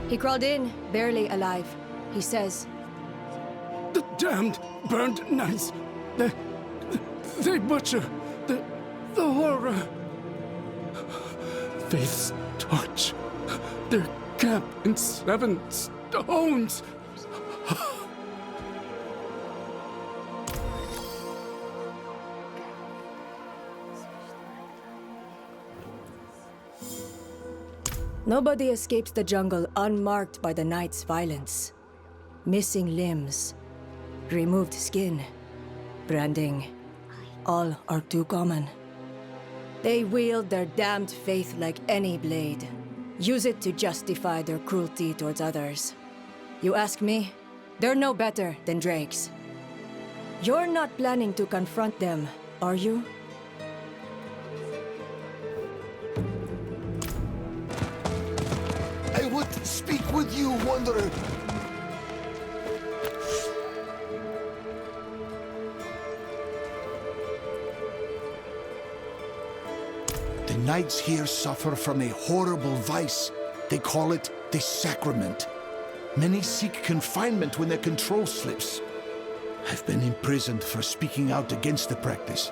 He crawled in, barely alive. He says, "The damned, burned knights. They butcher. The horror. Faith's torch. Their camp in 7 stones." Nobody escapes the jungle unmarked by the night's violence. Missing limbs, removed skin, branding, all are too common. They wield their damned faith like any blade. Use it to justify their cruelty towards others. You ask me, they're no better than drakes. You're not planning to confront them, are you? I would speak with you, Wanderer. The knights here suffer from a horrible vice. They call it the Sacrament. Many seek confinement when their control slips. I've been imprisoned for speaking out against the practice.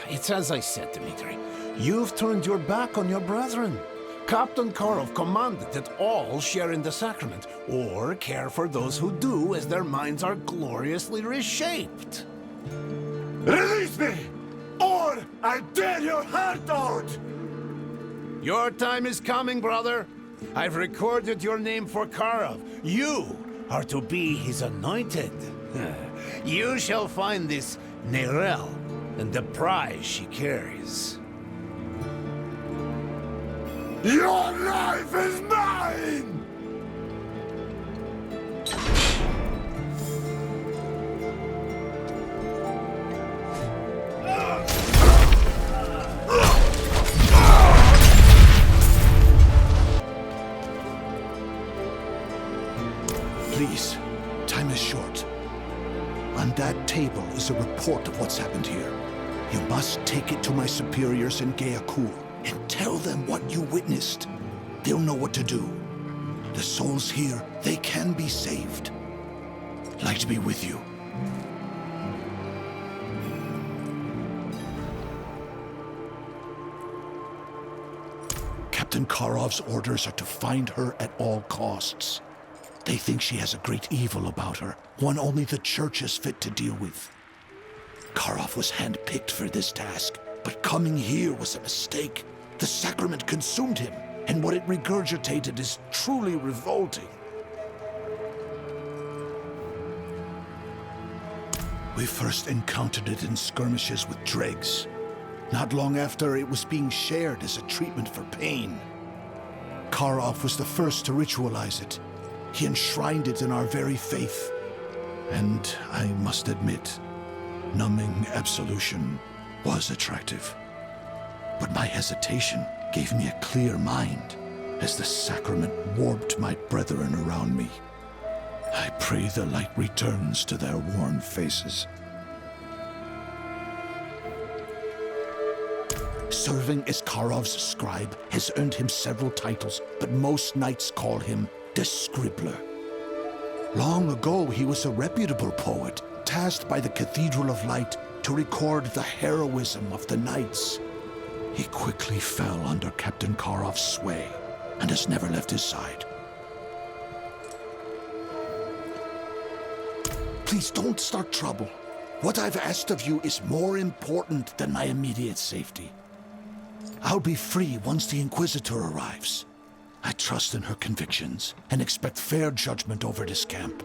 It's as I said, Dmitri. You've turned your back on your brethren. Captain Karov commanded that all share in the sacrament, or care for those who do as their minds are gloriously reshaped. Release me! Or I tear your heart out! Your time is coming, brother. I've recorded your name for Karov. You are to be his anointed. You shall find this Nerel and the prize she carries. Your life is mine! Please, time is short. On that table is a report of what's happened here. You must take it to my superiors in Gayakul and tell them what you witnessed. They'll know what to do. The souls here, they can be saved. Light be with you. Captain Karov's orders are to find her at all costs. They think she has a great evil about her, one only the Church is fit to deal with. Karov was handpicked for this task, but coming here was a mistake. The sacrament consumed him, and what it regurgitated is truly revolting. We first encountered it in skirmishes with dregs. Not long after, it was being shared as a treatment for pain. Karov was the first to ritualize it. He enshrined it in our very faith. And I must admit, numbing absolution was attractive. But my hesitation gave me a clear mind as the sacrament warped my brethren around me. I pray the light returns to their worn faces. Serving as Karov's scribe has earned him several titles, but most knights call him the Scribbler. Long ago, he was a reputable poet, tasked by the Cathedral of Light to record the heroism of the knights. He quickly fell under Captain Karov's sway, and has never left his side. Please don't start trouble. What I've asked of you is more important than my immediate safety. I'll be free once the Inquisitor arrives. I trust in her convictions and expect fair judgment over this camp.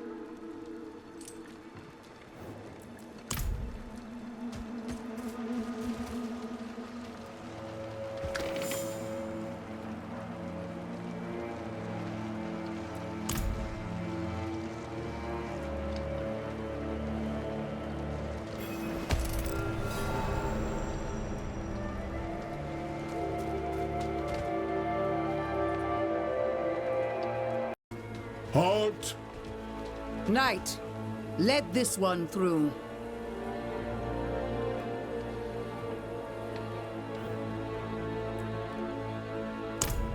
Halt! Knight, let this one through.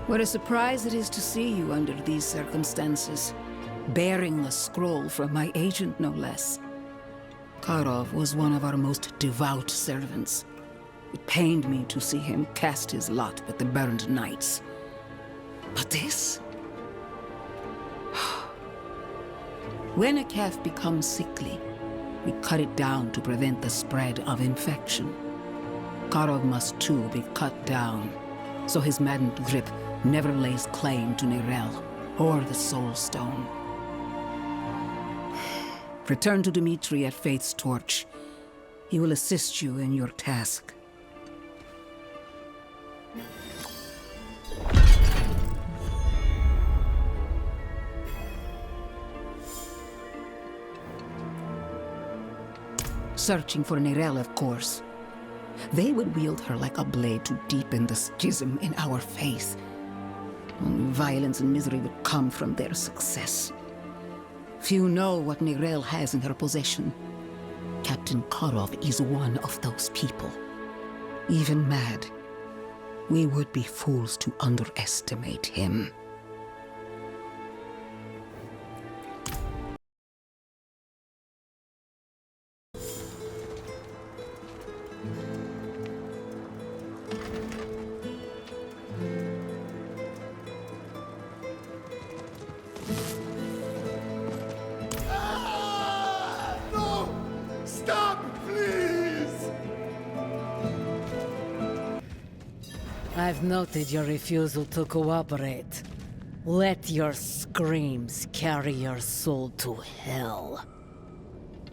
What a surprise it is to see you under these circumstances. Bearing a scroll from my agent, no less. Karov was one of our most devout servants. It pained me to see him cast his lot with the burned knights. But this? When a calf becomes sickly, we cut it down to prevent the spread of infection. Karov must too be cut down, so his maddened grip never lays claim to Nirel or the Soul Stone. Return to Dmitri at Faith's Torch. He will assist you in your task. Searching for Nirel, of course. They would wield her like a blade to deepen the schism in our faith. Only violence and misery would come from their success. Few know what Nirel has in her possession. Captain Karov is one of those people. Even mad, we would be fools to underestimate him. I've noted your refusal to cooperate. Let your screams carry your soul to hell.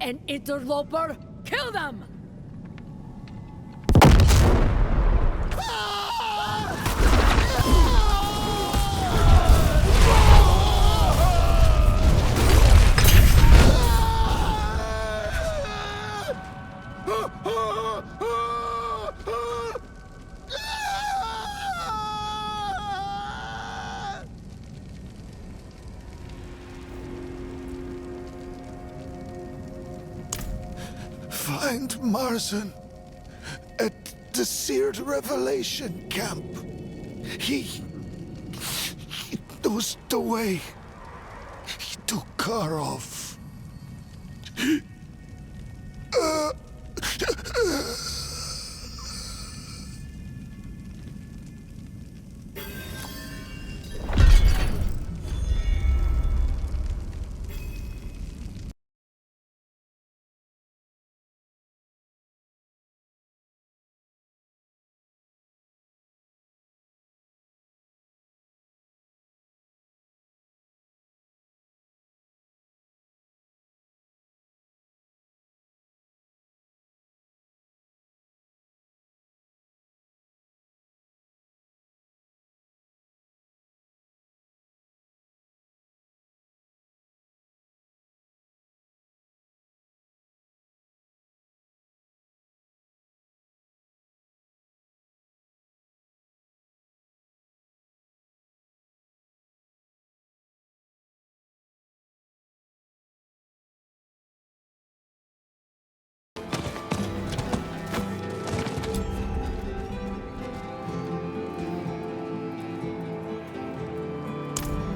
An interloper? Kill them! Find Marzan at the Seared Revelation camp. He knows the way to Karov.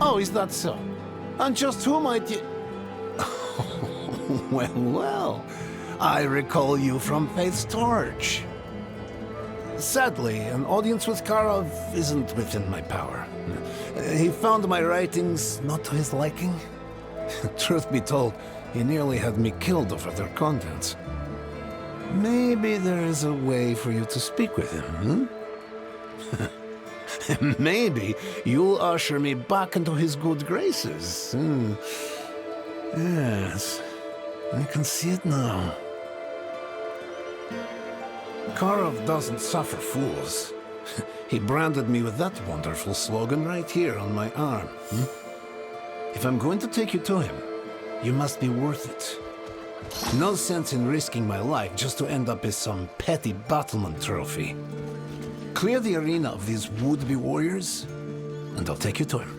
Oh, is that so? And just who might you... Well, well. I recall you from Faith's Torch. Sadly, an audience with Karov isn't within my power. He found my writings not to his liking. Truth be told, he nearly had me killed over their contents. Maybe there is a way for you to speak with him, hmm? Maybe you'll usher me back into his good graces. Yes, I can see it now. Karov doesn't suffer fools. He branded me with that wonderful slogan right here on my arm. If I'm going to take you to him, you must be worth it. No sense in risking my life just to end up as some petty battlement trophy. Clear the arena of these would-be warriors, and I'll take you to him.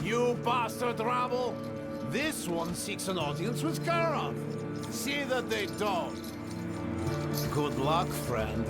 You bastard rabble! This one seeks an audience with Karov. See that they don't. Good luck, friend.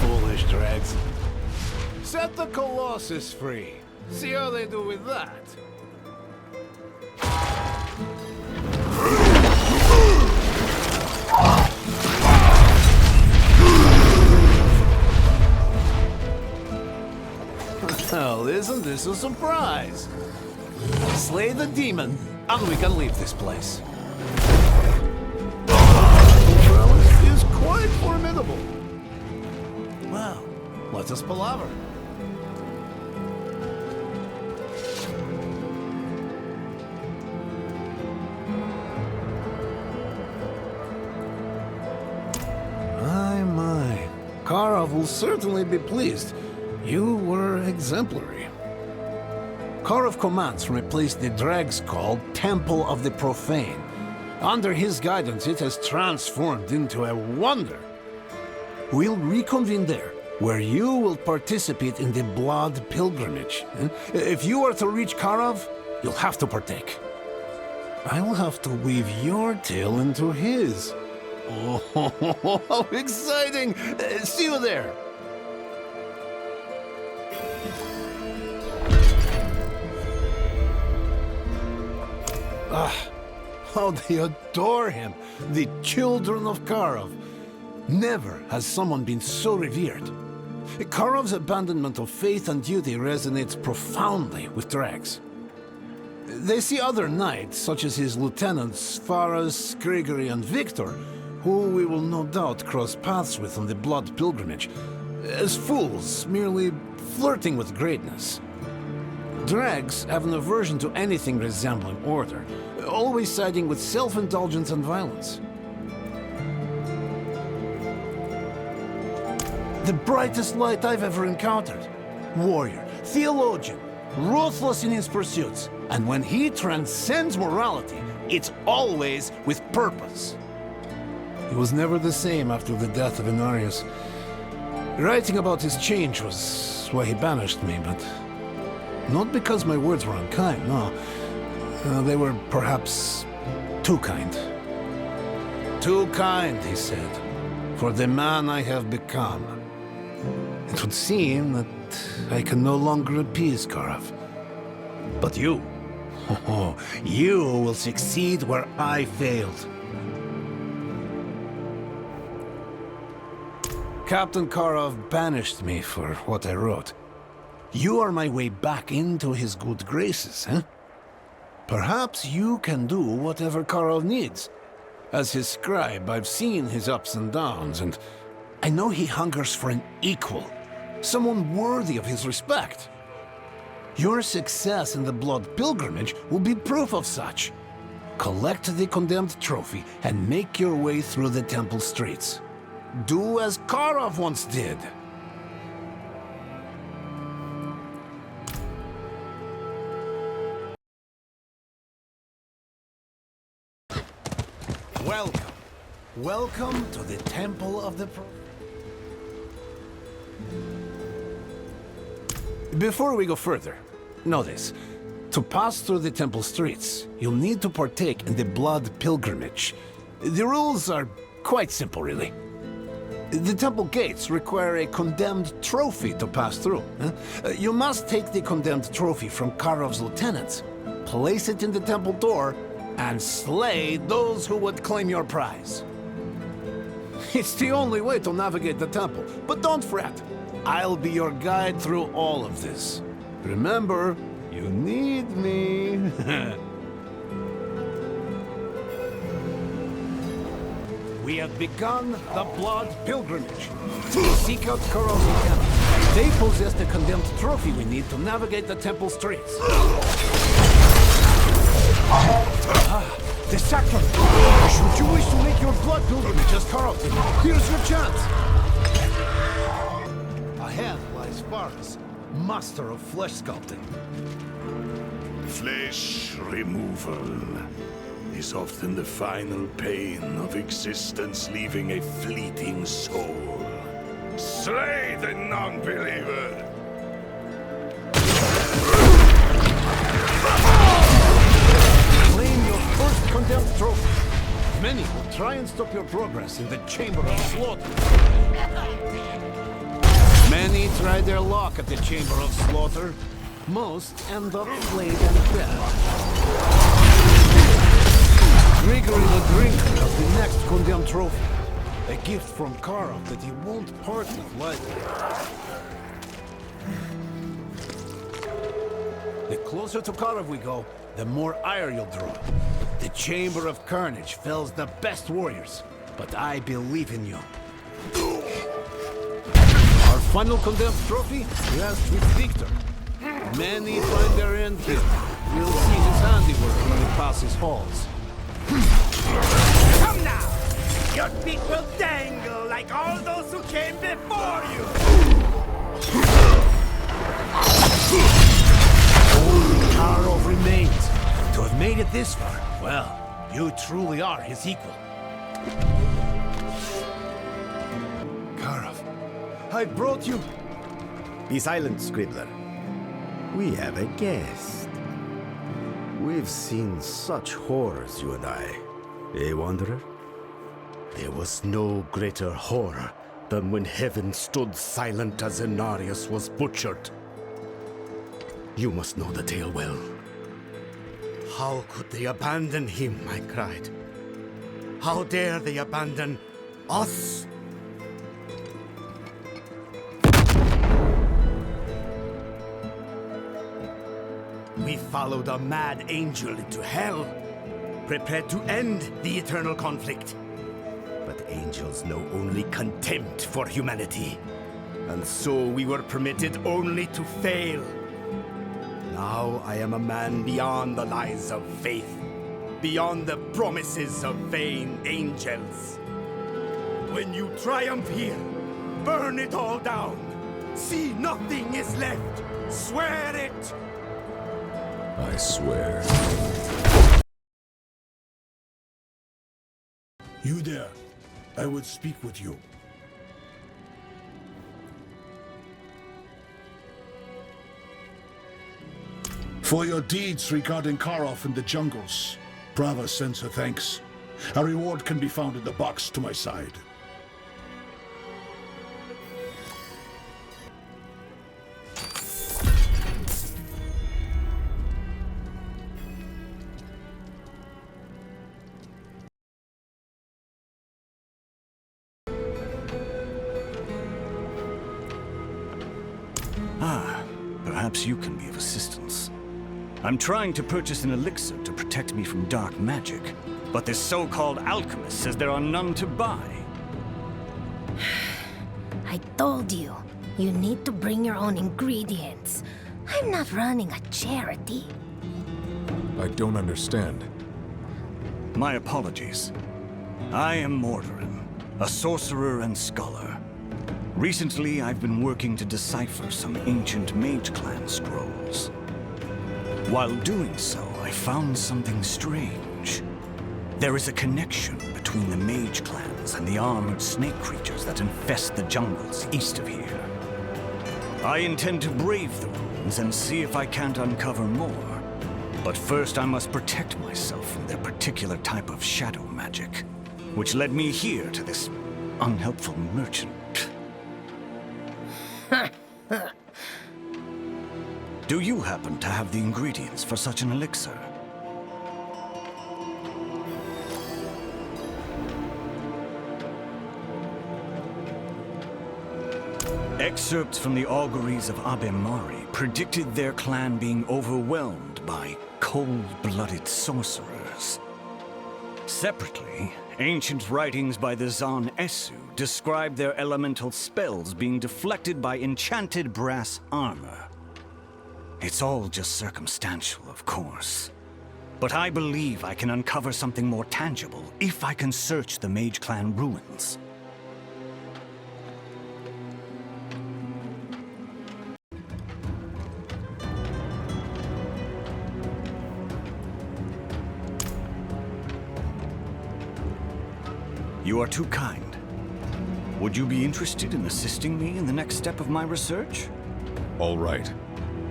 Foolish dregs. Set the Colossus free. See how they do with that. Well, isn't this a surprise? Slay the demon, and we can leave this place. Relic is quite formidable. Well, let us palaver. My. Karov will certainly be pleased. You were exemplary. Karov commands from a place the dregs call Temple of the Profane. Under his guidance, it has transformed into a wonder. We'll reconvene there, where you will participate in the Blood Pilgrimage. If you are to reach Karov, you'll have to partake. I will have to weave your tale into his. Oh, how exciting! See you there! How they adore him, the children of Karov. Never has someone been so revered. Karov's abandonment of faith and duty resonates profoundly with dregs. They see other knights, such as his lieutenants Faras, Gregory, and Victor, who we will no doubt cross paths with on the Blood Pilgrimage, as fools, merely flirting with greatness. Dregs have an aversion to anything resembling order, always siding with self-indulgence and violence. The brightest light I've ever encountered. Warrior, theologian, ruthless in his pursuits, and when he transcends morality, it's always with purpose. He was never the same after the death of Inarius. Writing about his change was why he banished me, but not because my words were unkind, no. They were perhaps too kind. Too kind, he said, for the man I have become. It would seem that I can no longer appease Karov. But you, you will succeed where I failed. Captain Karov banished me for what I wrote. You are my way back into his good graces, huh? Perhaps you can do whatever Karov needs. As his scribe, I've seen his ups and downs, and I know he hungers for an equal, someone worthy of his respect. Your success in the Blood Pilgrimage will be proof of such. Collect the condemned trophy and make your way through the temple streets. Do as Karov once did. Welcome. Welcome to the Temple of the Before we go further, know this. To pass through the temple streets, you'll need to partake in the Blood Pilgrimage. The rules are quite simple, really. The temple gates require a condemned trophy to pass through. You must take the condemned trophy from Karov's lieutenants, place it in the temple door, and slay those who would claim your prize. It's the only way to navigate the temple. But don't fret. I'll be your guide through all of this. Remember, you need me. We have begun the Blood Pilgrimage. Seek out Kuros and Canopy. They possess the condemned trophy we need to navigate the temple streets. The Sacrament! Should you wish to make your blood pilgrimage as Karov did, here's your chance! Ahead lies Vargas, master of flesh sculpting. Flesh removal is often the final pain of existence, leaving a fleeting soul. Slay the non-believer! Claim your first condemned trophy. Many will try and stop your progress in the Chamber of Slaughter. Many tried their luck at the Chamber of Slaughter. Most end up flayed and dead. Grigory the Drinker of the next condemned trophy. A gift from Karov that he won't part with lightly. The closer to Karov we go, the more ire you'll draw. The Chamber of Carnage fells the best warriors, but I believe in you. Our final condemned trophy rests with Victor. Many find their end here. We'll see his handiwork when we pass his halls. Come now! Your feet will dangle like all those who came before you! Only Karov remains. To have made it this far, well, you truly are his equal. Karov, I brought you... Be silent, Scribbler. We have a guest. We've seen such horrors, you and I. Eh, Wanderer? There was no greater horror than when heaven stood silent as Zenarius was butchered. You must know the tale well. How could they abandon him, I cried. How dare they abandon us? We followed a mad angel into hell, prepared to end the eternal conflict. But angels know only contempt for humanity, and so we were permitted only to fail. Now I am a man beyond the lies of faith, beyond the promises of vain angels. When you triumph here, burn it all down. See nothing is left. Swear it! I swear. You there. I would speak with you. For your deeds regarding Karov in the jungles, Prava sends her thanks. A reward can be found in the box to my side. Perhaps you can be of assistance. I'm trying to purchase an elixir to protect me from dark magic, but this so-called alchemist says there are none to buy. I told you, you need to bring your own ingredients. I'm not running a charity. I don't understand. My apologies. I am Mordorin, a sorcerer and scholar. Recently, I've been working to decipher some ancient Mage Clan scrolls. While doing so, I found something strange. There is a connection between the Mage Clans and the armored snake creatures that infest the jungles east of here. I intend to brave the ruins and see if I can't uncover more. But first, I must protect myself from their particular type of shadow magic, which led me here to this unhelpful merchant. Do you happen to have the ingredients for such an elixir? Excerpts from the auguries of Abemari predicted their clan being overwhelmed by cold-blooded sorcerers. Separately, ancient writings by the Zan Esu describe their elemental spells being deflected by enchanted brass armor. It's all just circumstantial, of course. But I believe I can uncover something more tangible if I can search the Mage Clan ruins. You are too kind. Would you be interested in assisting me in the next step of my research? All right.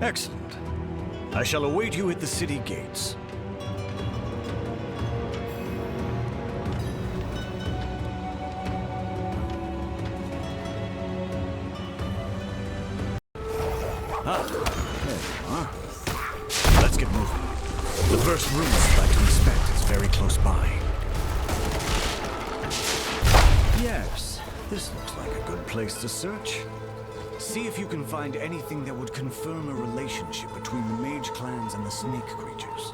Excellent. I shall await you at the city gates. Ah, there you are. Let's get moving. The first room I'd like to inspect is very close by. Yes, this looks like a good place to search. See if you can find anything that would confirm a relationship between the mage clans and the snake creatures.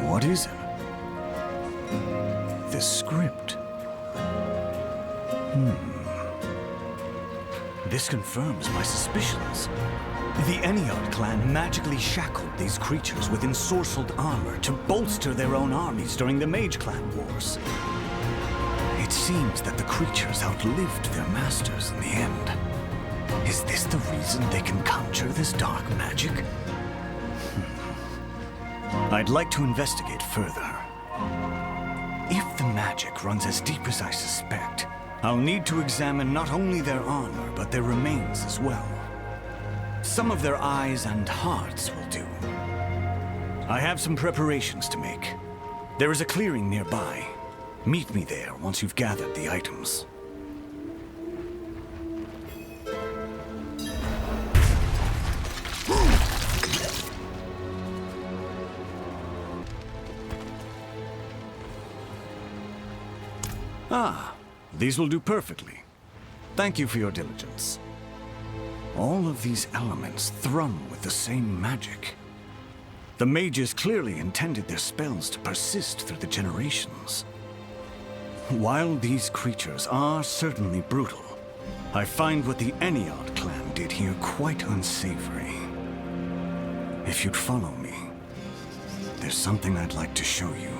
What is it? This script. This confirms my suspicions. The Eniod clan magically shackled these creatures with ensorcelled armor to bolster their own armies during the Mage Clan Wars. It seems that the creatures outlived their masters in the end. Is this the reason they can conjure this dark magic? I'd like to investigate further. If the magic runs as deep as I suspect, I'll need to examine not only their armor, but their remains as well. Some of their eyes and hearts will do. I have some preparations to make. There is a clearing nearby. Meet me there once you've gathered the items. Ah, these will do perfectly. Thank you for your diligence. All of these elements thrum with the same magic. The mages clearly intended their spells to persist through the generations. While these creatures are certainly brutal, I find what the Eniod clan did here quite unsavory. If you'd follow me, there's something I'd like to show you.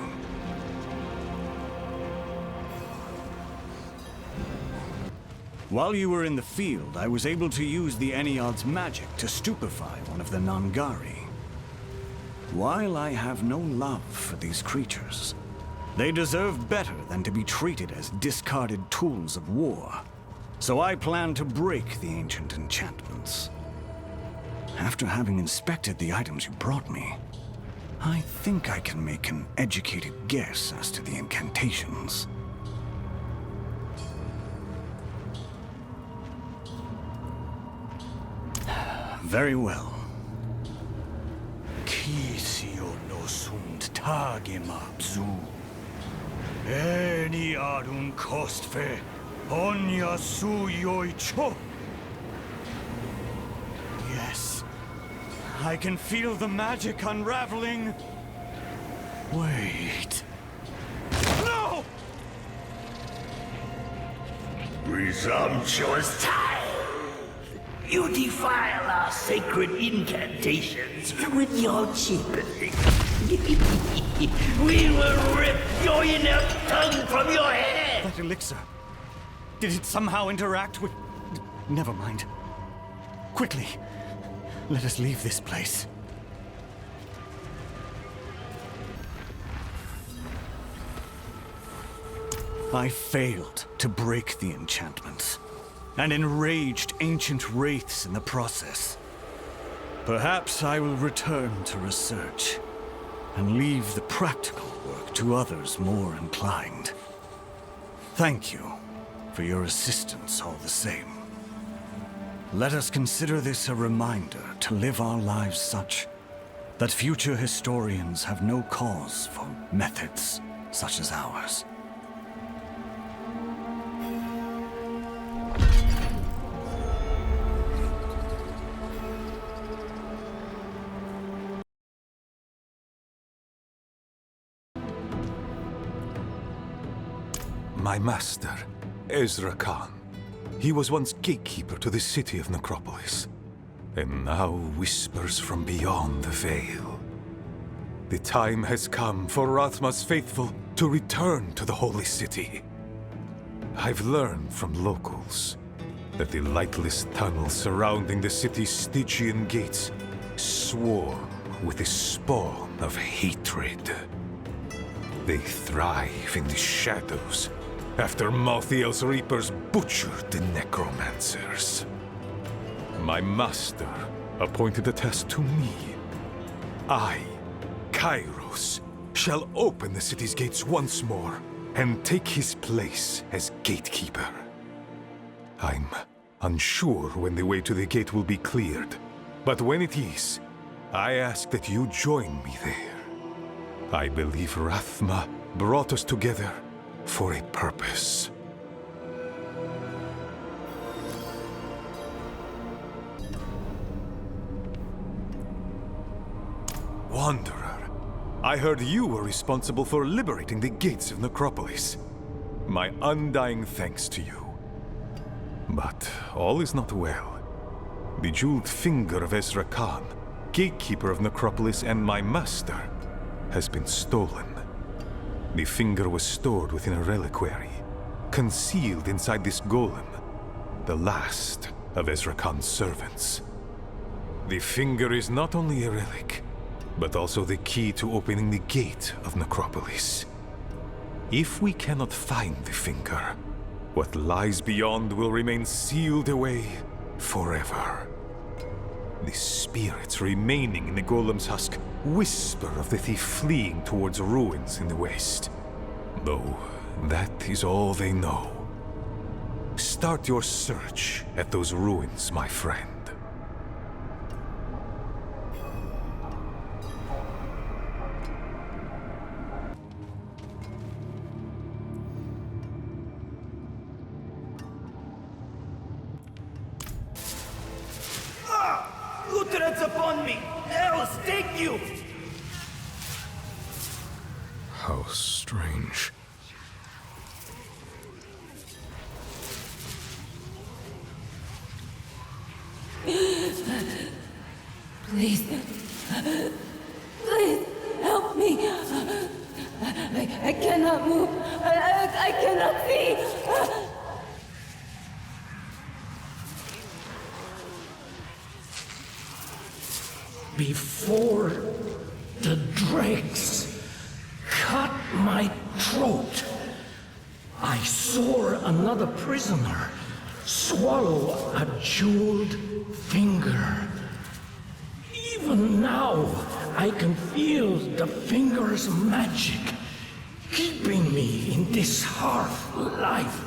While you were in the field, I was able to use the Eniod's magic to stupefy one of the Nangari. While I have no love for these creatures, they deserve better than to be treated as discarded tools of war. So I plan to break the ancient enchantments. After having inspected the items you brought me, I think I can make an educated guess as to the incantations. Very well. Kisio no sunt tagem abzu. Eni adun kostfe onya suyoicho. Yes. I can feel the magic unraveling. Wait. No! Presumptuous child! You defile our sacred incantations with your cheapening. We will rip your inept tongue from your head! That elixir. Did it somehow interact with... Never mind. Quickly, let us leave this place. I failed to break the enchantments, and enraged ancient wraiths in the process. Perhaps I will return to research, and leave the practical work to others more inclined. Thank you for your assistance all the same. Let us consider this a reminder to live our lives such that future historians have no cause for methods such as ours. My master, Ezra Khan. He was once gatekeeper to the city of Necropolis, and now whispers from beyond the veil. The time has come for Rathma's faithful to return to the Holy City. I've learned from locals that the lightless tunnels surrounding the city's Stygian gates swarm with the spawn of hatred. They thrive in the shadows after Malthiel's Reapers butchered the necromancers. My master appointed a task to me. I, Kairos, shall open the city's gates once more and take his place as gatekeeper. I'm unsure when the way to the gate will be cleared, but when it is, I ask that you join me there. I believe Rathma brought us together for a purpose. Wanderer, I heard you were responsible for liberating the gates of Necropolis. My undying thanks to you. But all is not well. The jeweled finger of Ezra Khan, gatekeeper of Necropolis and my master, has been stolen. The finger was stored within a reliquary, concealed inside this golem, the last of Ezra Khan's servants. The finger is not only a relic, but also the key to opening the gate of Necropolis. If we cannot find the finger, what lies beyond will remain sealed away forever. The spirits remaining in the golem's husk whisper of the thief fleeing towards ruins in the west. Though that is all they know. Start your search at those ruins, my friend. Who treads upon me? I'll stake you! How strange. Please. Please, help me. I cannot move. I cannot see. Before the dregs cut my throat, I saw another prisoner swallow a jeweled finger. Even now, I can feel the finger's magic keeping me in this half-life.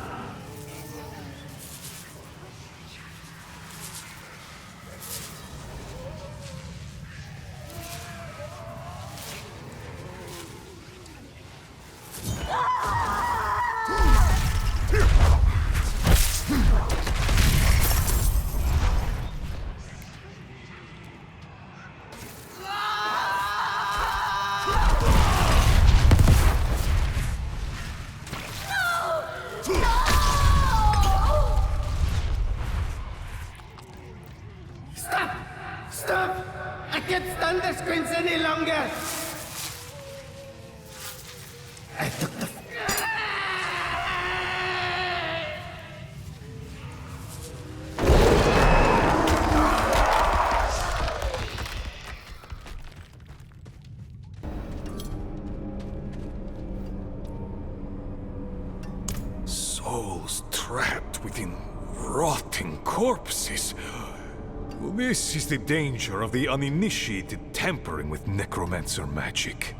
Stop! I can't stand the screens any longer! I took the... This is the danger of the uninitiated tampering with necromancer magic.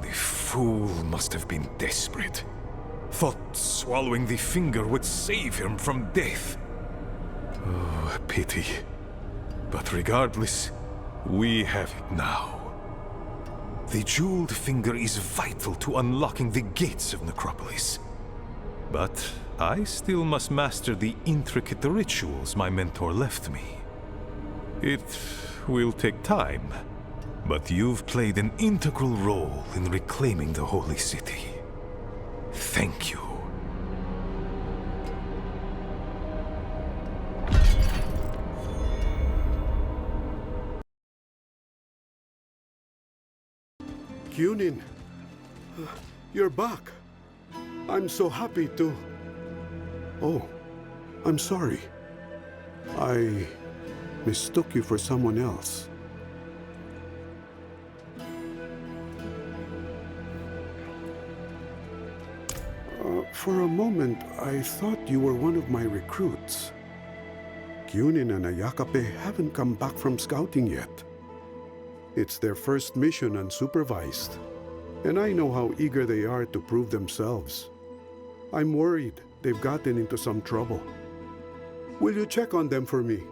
The fool must have been desperate. Thought swallowing the finger would save him from death. Oh, a pity. But regardless, we have it now. The jeweled finger is vital to unlocking the gates of Necropolis. But I still must master the intricate rituals my mentor left me. It will take time, but you've played an integral role in reclaiming the Holy City. Thank you. Kunin, you're back. I'm so happy to... Oh, I'm sorry. I mistook you for someone else. For a moment, I thought you were one of my recruits. Kunin and Ayakape haven't come back from scouting yet. It's their first mission unsupervised, and I know how eager they are to prove themselves. I'm worried they've gotten into some trouble. Will you check on them for me?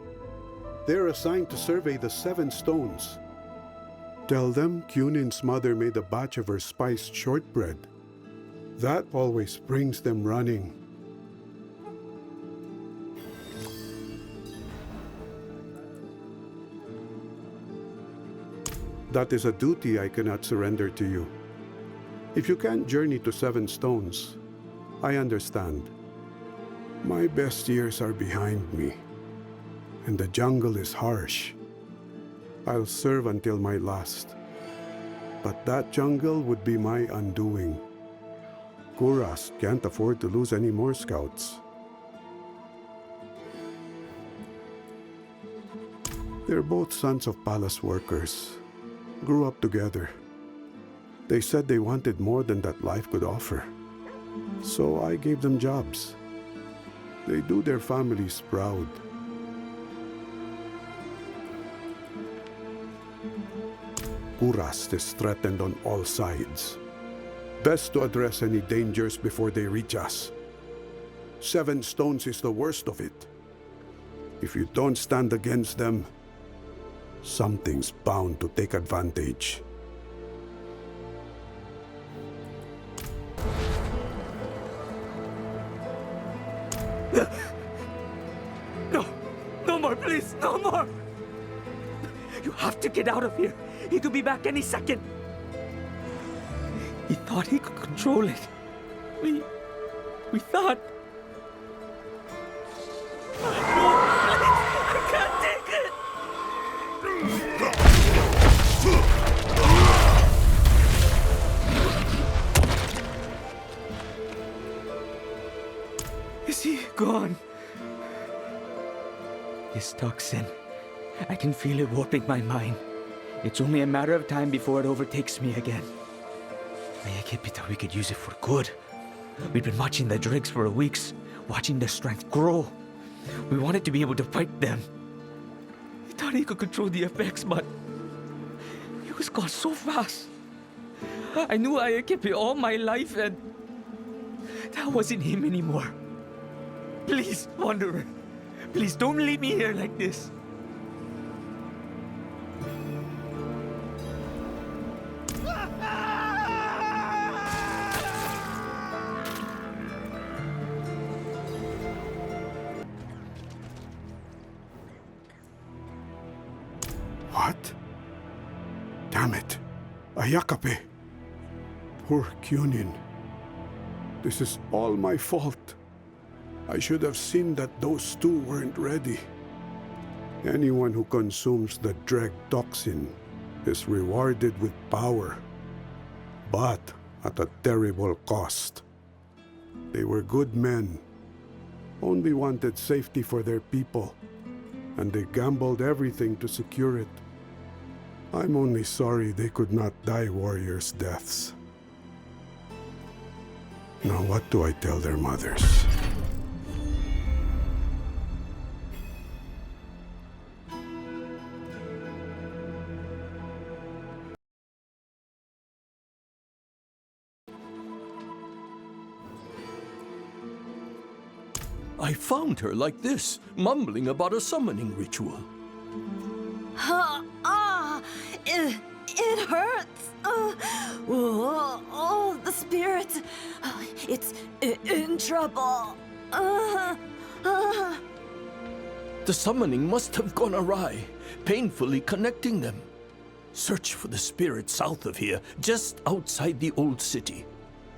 They're assigned to survey the 7 stones. Tell them Kunin's mother made a batch of her spiced shortbread. That always brings them running. That is a duty I cannot surrender to you. If you can't journey to 7 stones, I understand. My best years are behind me, and the jungle is harsh. I'll serve until my last. But that jungle would be my undoing. Kuras can't afford to lose any more scouts. They're both sons of palace workers. Grew up together. They said they wanted more than that life could offer. So I gave them jobs. They do their families proud. Kuras is threatened on all sides. Best to address any dangers before they reach us. 7 stones is the worst of it. If you don't stand against them, something's bound to take advantage. No! No more, please! No more! You have to get out of here! He could be back any second! He thought he could control it. We thought... I can't take it! Is he gone? This toxin, I can feel it warping my mind. It's only a matter of time before it overtakes me again. Ayakape thought we could use it for good. We'd been watching the dregs for weeks, watching their strength grow. We wanted to be able to fight them. He thought he could control the effects, but he was gone so fast. I knew Ayakape all my life, and that wasn't him anymore. Please, Wanderer, please don't leave me here like this. What? Damn it. Ayakape. Poor Kunin. This is all my fault. I should have seen that those 2 weren't ready. Anyone who consumes the Dreg toxin is rewarded with power, but at a terrible cost. They were good men, only wanted safety for their people, and they gambled everything to secure it. I'm only sorry they could not die warriors' deaths. Now what do I tell their mothers? I found her like this, mumbling about a summoning ritual. It hurts. The spirit. It's in trouble. The summoning must have gone awry, painfully connecting them. Search for the spirit south of here, just outside the old city.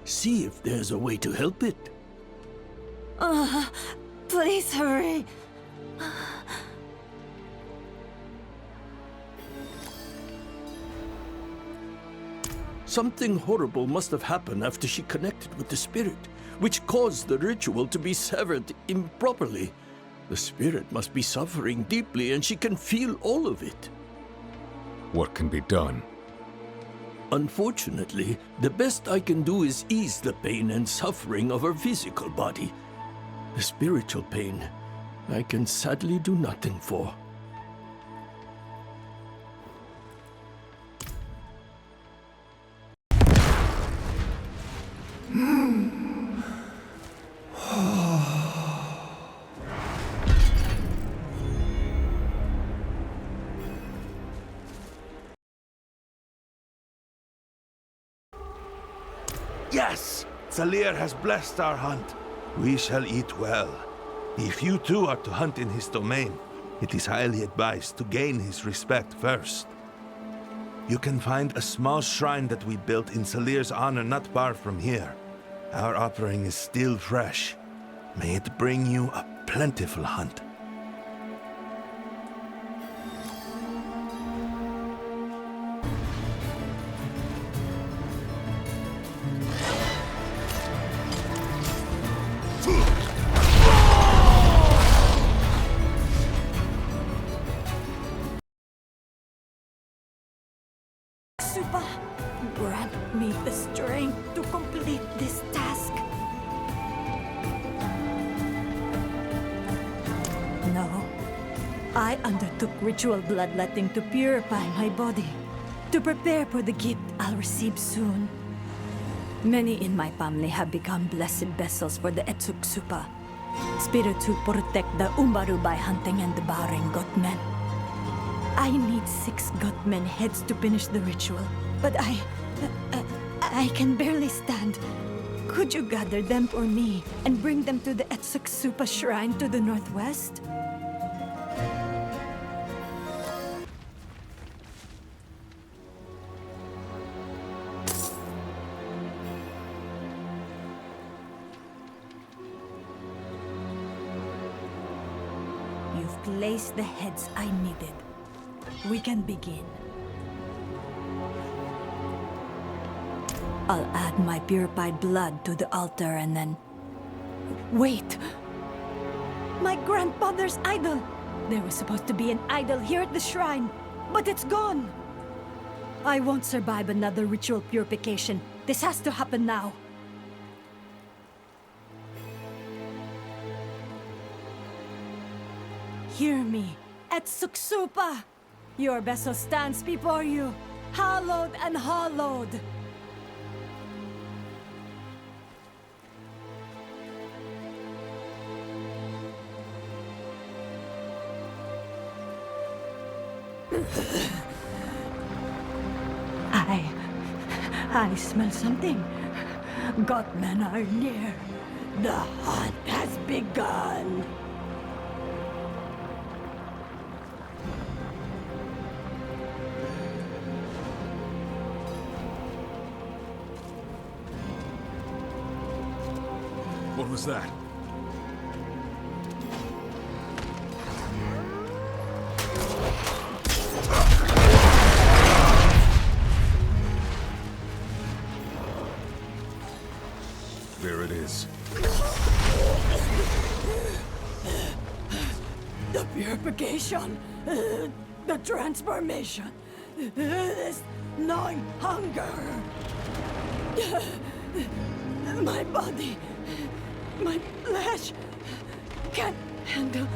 See if there's a way to help it. Please hurry. Something horrible must have happened after she connected with the spirit, which caused the ritual to be severed improperly. The spirit must be suffering deeply, and she can feel all of it. What can be done? Unfortunately, the best I can do is ease the pain and suffering of her physical body. The spiritual pain, I can sadly do nothing for. Yes! Tsalir has blessed our hunt. We shall eat well. If you too are to hunt in his domain, it is highly advised to gain his respect first. You can find a small shrine that we built in Tsalir's honor not far from here. Our offering is still fresh. May it bring you a plentiful hunt. Supa, grant me the strength to complete this task. No. I undertook ritual bloodletting to purify my body, to prepare for the gift I'll receive soon. Many in my family have become blessed vessels for the Etsuk Supa, spirits who protect the Umbaru by hunting and devouring Goatmen. I need 6 Goatmen heads to finish the ritual, but I can barely stand. Could you gather them for me and bring them to the Etsuk Supa shrine to the northwest? You've placed the heads I needed. We can begin. I'll add my purified blood to the altar and then... Wait! My grandfather's idol! There was supposed to be an idol here at the shrine, but it's gone! I won't survive another ritual purification. This has to happen now. Hear me, Etsuk Supa! Your vessel stands before you, hallowed and hollowed. I smell something. Goatmen are near. The hunt has begun. What was that? There it is. The purification, the transformation, this gnawing hunger. My body, my flesh can't handle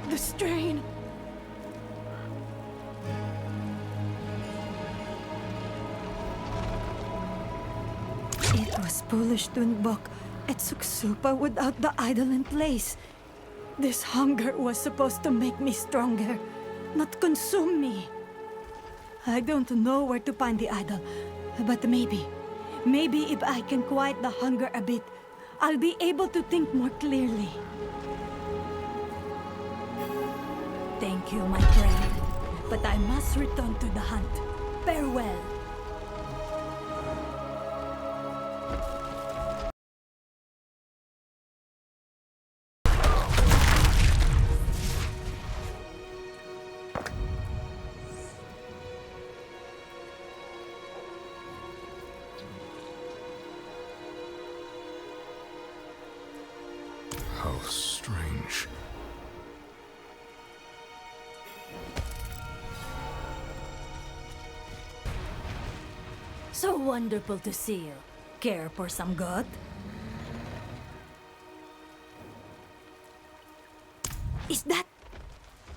the strain. It was foolish to invoke Etsuk Supa without the idol in place. This hunger was supposed to make me stronger, not consume me. I don't know where to find the idol, but maybe if I can quiet the hunger a bit, I'll be able to think more clearly. Thank you, my friend, but I must return to the hunt. Farewell. How strange. So wonderful to see you. Care for some goat? Is that...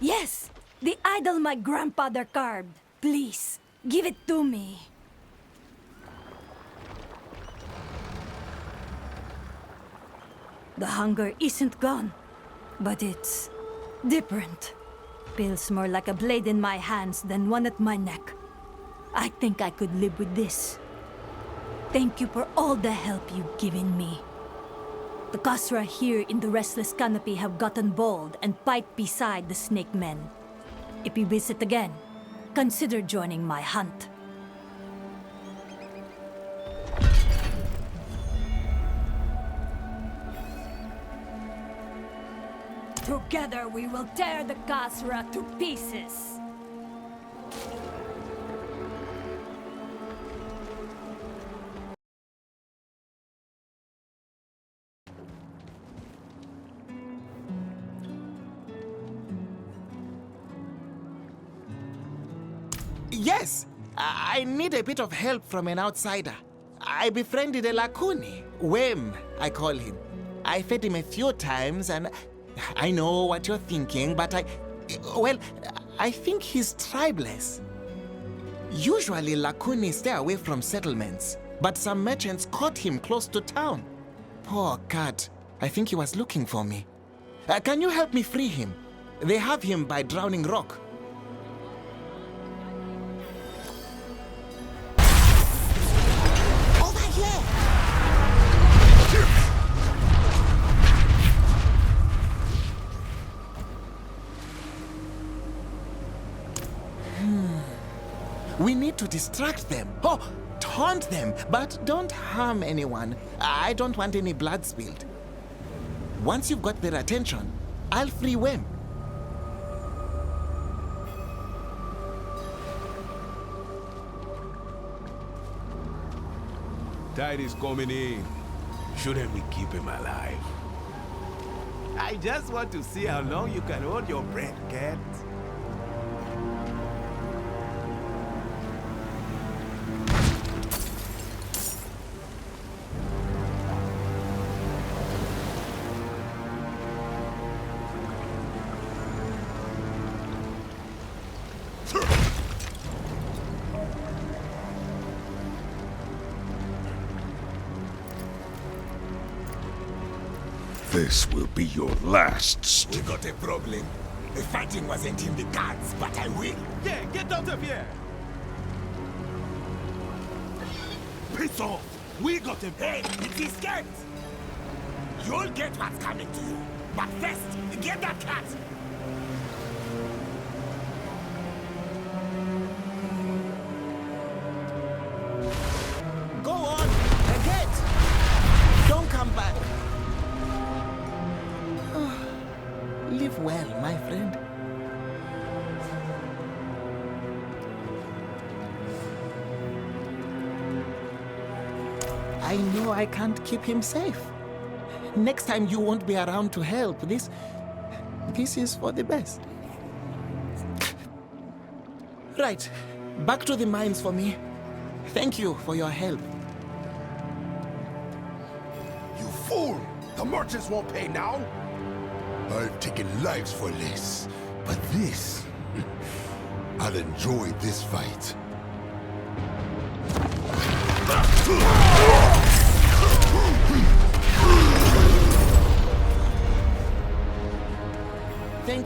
Yes! The idol my grandfather carved. Please, give it to me. The hunger isn't gone, but it's different. Feels more like a blade in my hands than one at my neck. I think I could live with this. Thank you for all the help you've given me. The Khazra here in the Restless Canopy have gotten bold and fight beside the Snake Men. If you visit again, consider joining my hunt. Together we will tear the Khazra to pieces! Yes! I need a bit of help from an outsider. I befriended a Lakuni. Wem, I call him. I fed him a few times and... I know what you're thinking, but I think he's tribeless. Usually Lakuni stay away from settlements, but some merchants caught him close to town. Poor cat. I think he was looking for me. Can you help me free him? They have him by Drowning Rock. We need to distract them. Oh, taunt them, but don't harm anyone. I don't want any blood spilled. Once you've got their attention, I'll free Wem. Tide is coming in. Shouldn't we keep him alive? I just want to see how long you can hold your breath, cat. This will be your last We got a problem. The fighting wasn't in the cards, but I will. Yeah, get out of here! Piss off! We got him! Hey, it's his cat! You'll get what's coming to you. But first, get that cat! Go on! Get! Don't come back! Live well, my friend. I know I can't keep him safe. Next time you won't be around to help. This is for the best. Right. Back to the mines for me. Thank you for your help. You fool! The merchants won't pay now! I've taken lives for less, but this... I'll enjoy this fight.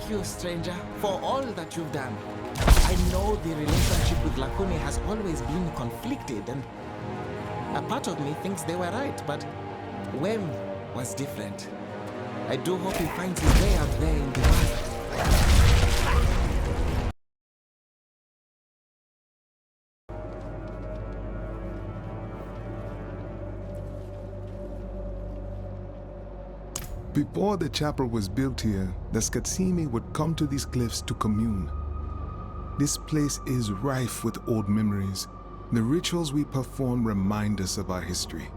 Thank you, stranger, for all that you've done. I know the relationship with Lakuni has always been conflicted, and a part of me thinks they were right, but Wem was different. I do hope he finds his way out there in the world. Before the chapel was built here, the Skatsimi would come to these cliffs to commune. This place is rife with old memories. The rituals we perform remind us of our history.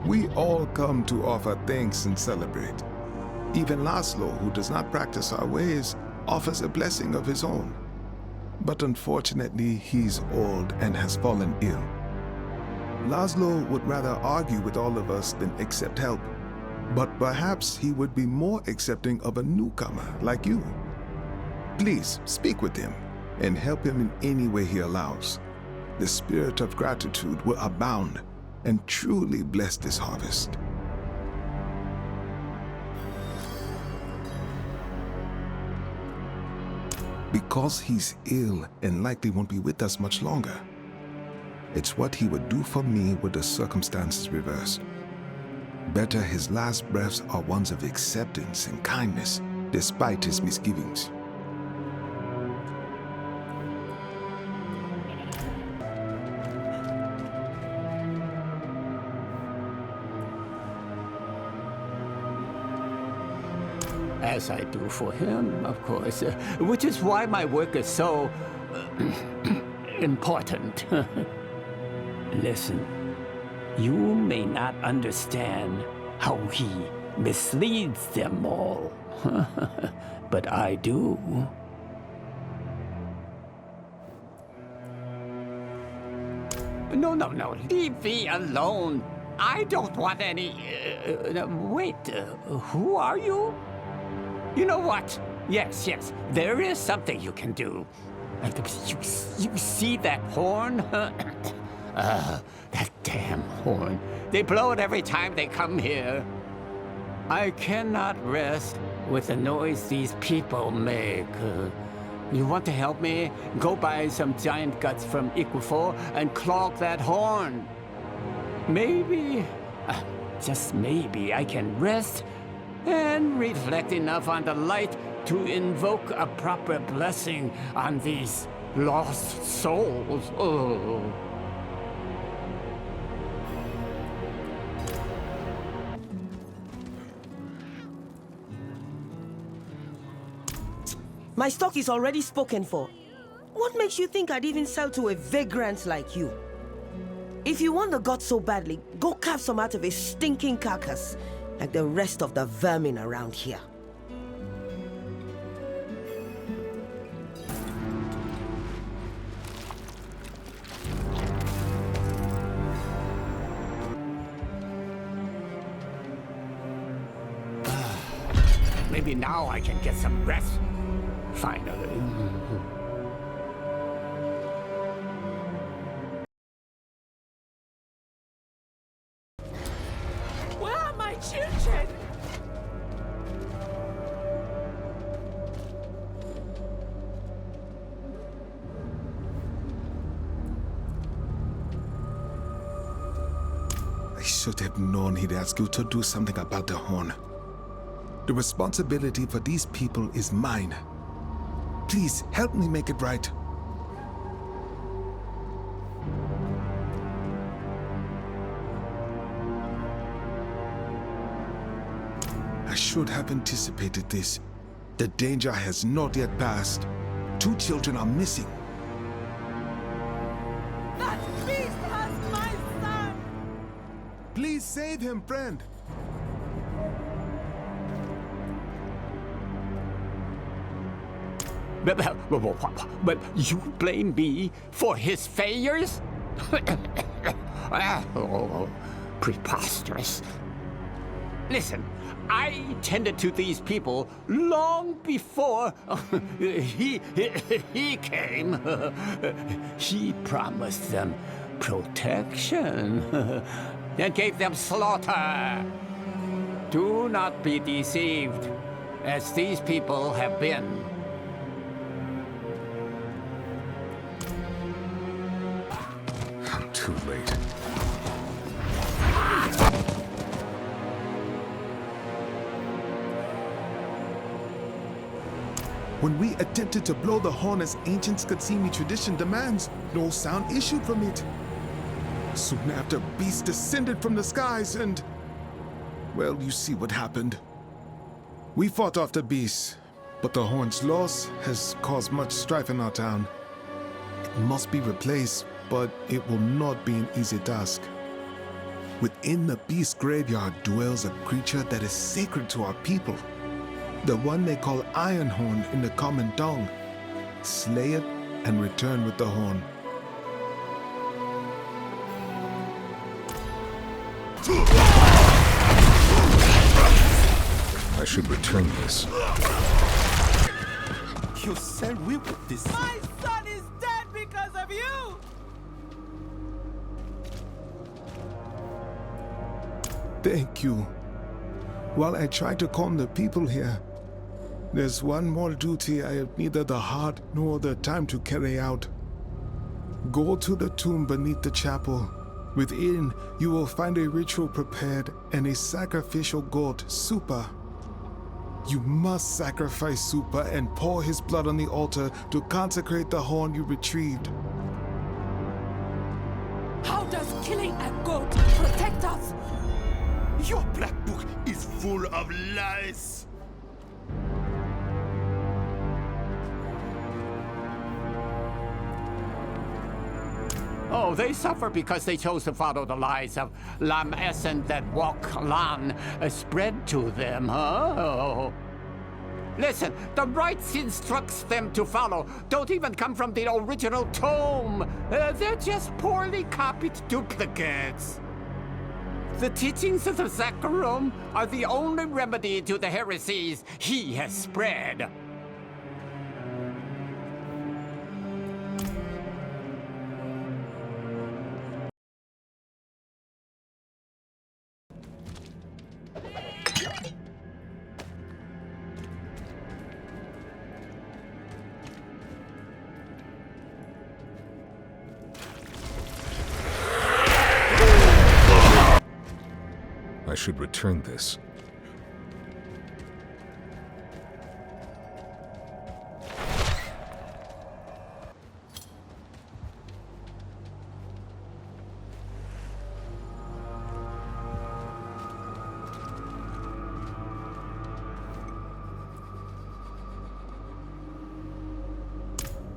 We all come to offer thanks and celebrate. Even Laszlo, who does not practice our ways, offers a blessing of his own. But unfortunately, he's old and has fallen ill. Laszlo would rather argue with all of us than accept help. But perhaps he would be more accepting of a newcomer like you. Please speak with him and help him in any way he allows. The spirit of gratitude will abound and truly bless this harvest. Because he's ill and likely won't be with us much longer, it's what he would do for me were the circumstances reversed. Better his last breaths are ones of acceptance and kindness, despite his misgivings. As I do for him, of course, which is why my work is so important. Listen, you may not understand how he misleads them all, but I do. No, leave me alone. I don't want any... wait, who are you? You know what? Yes, there is something you can do. You see that horn? That damn horn. They blow it every time they come here. I cannot rest with the noise these people make. You want to help me? Go buy some giant guts from Equifor and clog that horn. Maybe, just maybe, I can rest and reflect enough on the light to invoke a proper blessing on these lost souls. Oh. My stock is already spoken for. What makes you think I'd even sell to a vagrant like you? If you want the gods so badly, go carve some out of a stinking carcass, like the rest of the vermin around here. Maybe now I can get some rest. Finally. Where are my children? I should have known he'd ask you to do something about the horn. The responsibility for these people is mine. Please, help me make it right. I should have anticipated this. The danger has not yet passed. 2 children are missing. That beast has my son! Please save him, friend. But you blame me for his failures? Oh, preposterous. Listen, I tended to these people long before he came. He promised them protection. and gave them slaughter. Do not be deceived, as these people have been. I'm too late. When we attempted to blow the horn as ancient Skatsimi tradition demands, no sound issued from it. Soon after, beasts descended from the skies and... well, you see what happened. We fought off the beasts, but the horn's loss has caused much strife in our town. It must be replaced, but it will not be an easy task. Within the beast graveyard dwells a creature that is sacred to our people. The one they call Ironhorn in the common tongue. Slay it and return with the horn. I should return this. You said we would deceive. My son is dead because of you! Thank you. While I try to calm the people here, there's one more duty I have neither the heart nor the time to carry out. Go to the tomb beneath the chapel. Within, you will find a ritual prepared and a sacrificial goat, Supa. You must sacrifice Supa and pour his blood on the altar to consecrate the horn you retrieved. How does killing a goat protect us? Your black book is full of lies. Oh, they suffer because they chose to follow the lies of Lam Essen that Wok Lan spread to them, huh? Oh. Listen, the rites instructs them to follow don't even come from the original tome. They're just poorly copied duplicates. The teachings of the Sacrament are the only remedy to the heresies he has spread. I should return this.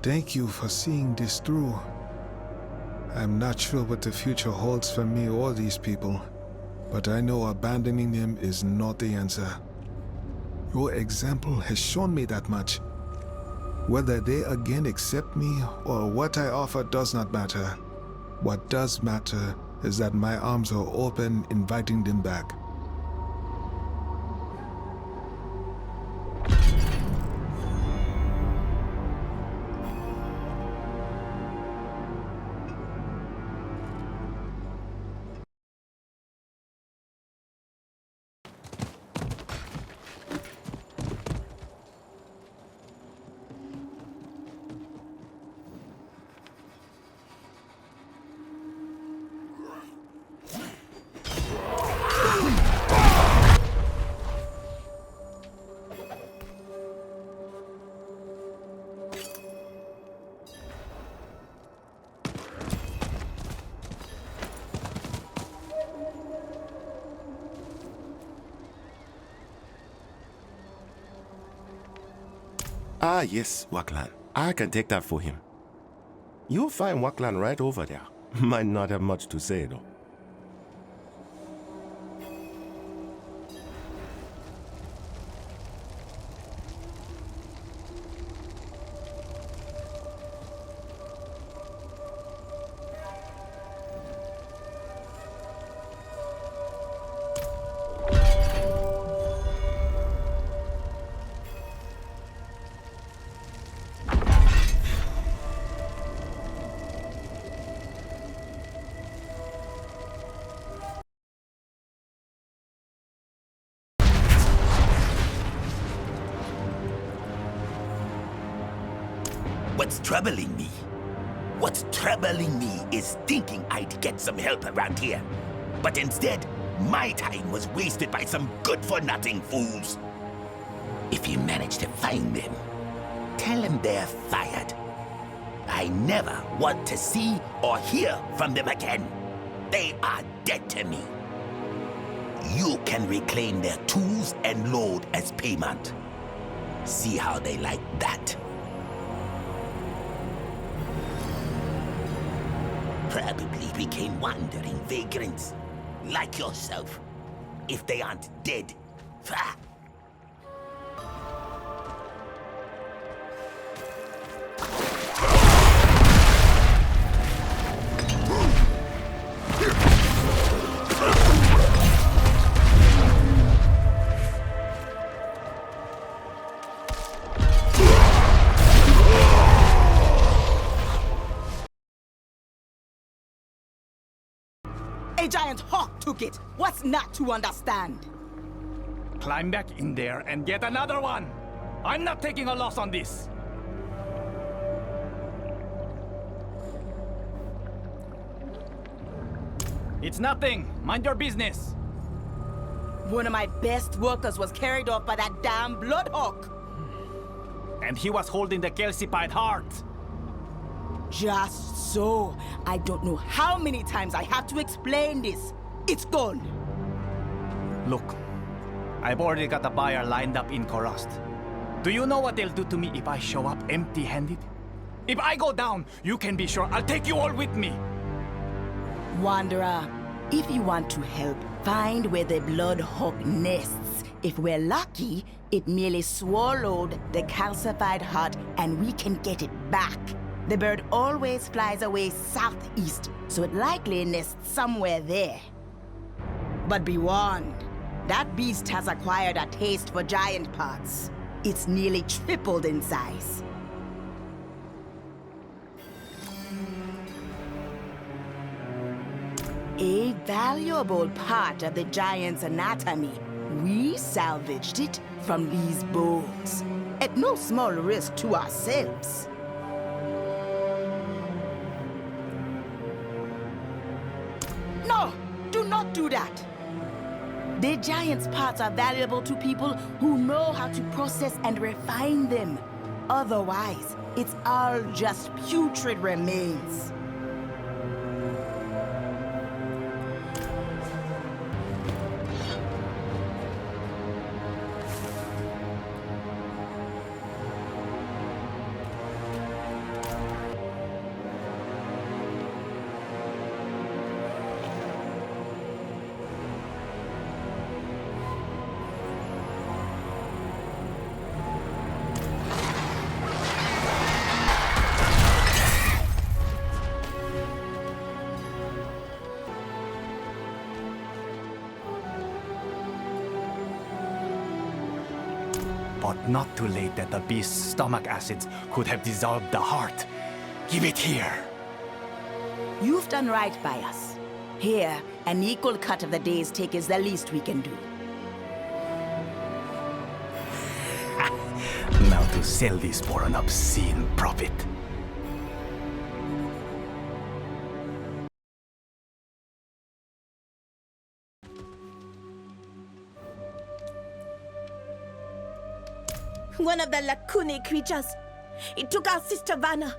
Thank you for seeing this through. I'm not sure what the future holds for me or these people, but I know abandoning them is not the answer. Your example has shown me that much. Whether they again accept me or what I offer does not matter. What does matter is that my arms are open, inviting them back. Ah, yes, Waklan. I can take that for him. You'll find Waklan right over there. Might not have much to say, though. What's troubling me? What's troubling me is thinking I'd get some help around here. But instead, my time was wasted by some good-for-nothing fools. If you manage to find them, tell them they're fired. I never want to see or hear from them again. They are dead to me. You can reclaim their tools and load as payment. See how they like that. Probably became wandering vagrants, like yourself. If they aren't dead, A giant hawk took it. What's not to understand? Climb back in there and get another one. I'm not taking a loss on this. It's nothing. Mind your business. One of my best workers was carried off by that damn bloodhawk. And he was holding the calcified heart. Just so. I don't know how many times I have to explain this. It's gone. Look, I've already got a buyer lined up in Korust. Do you know what they'll do to me if I show up empty-handed? If I go down, you can be sure I'll take you all with me. Wanderer, if you want to help, find where the bloodhawk nests. If we're lucky, it merely swallowed the calcified heart and we can get it back. The bird always flies away southeast, so it likely nests somewhere there. But be warned, that beast has acquired a taste for giant parts. It's nearly tripled in size. A valuable part of the giant's anatomy. We salvaged it from these bones, at no small risk to ourselves. No! Do not do that! The giant's parts are valuable to people who know how to process and refine them. Otherwise, it's all just putrid remains. But not too late that the beast's stomach acids could have dissolved the heart. Give it here. You've done right by us. Here, an equal cut of the day's take is the least we can do. Now to sell this for an obscene profit. One of the Lacune creatures. It took our sister Vanna.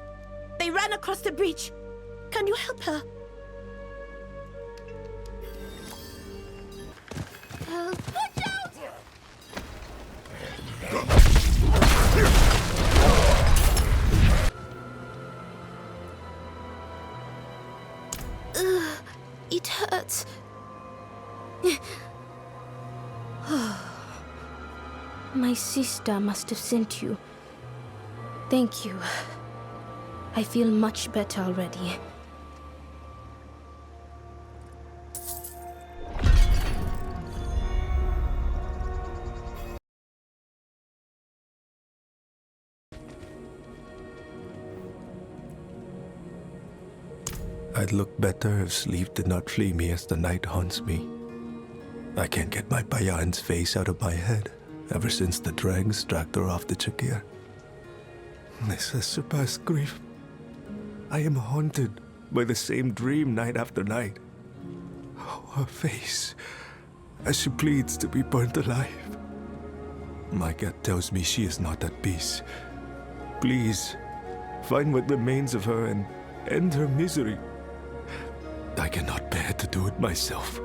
They ran across the breach. Can you help her? Watch out! It hurts. My sister must have sent you. Thank you. I feel much better already. I'd look better if sleep did not flee me as the night haunts me. I can't get my Bayan's face out of my head ever since the dregs dragged her off the Jaguar. This has surpassed grief. I am haunted by the same dream night after night. Oh, her face, as she pleads to be burnt alive. My gut tells me she is not at peace. Please, find what remains of her and end her misery. I cannot bear to do it myself.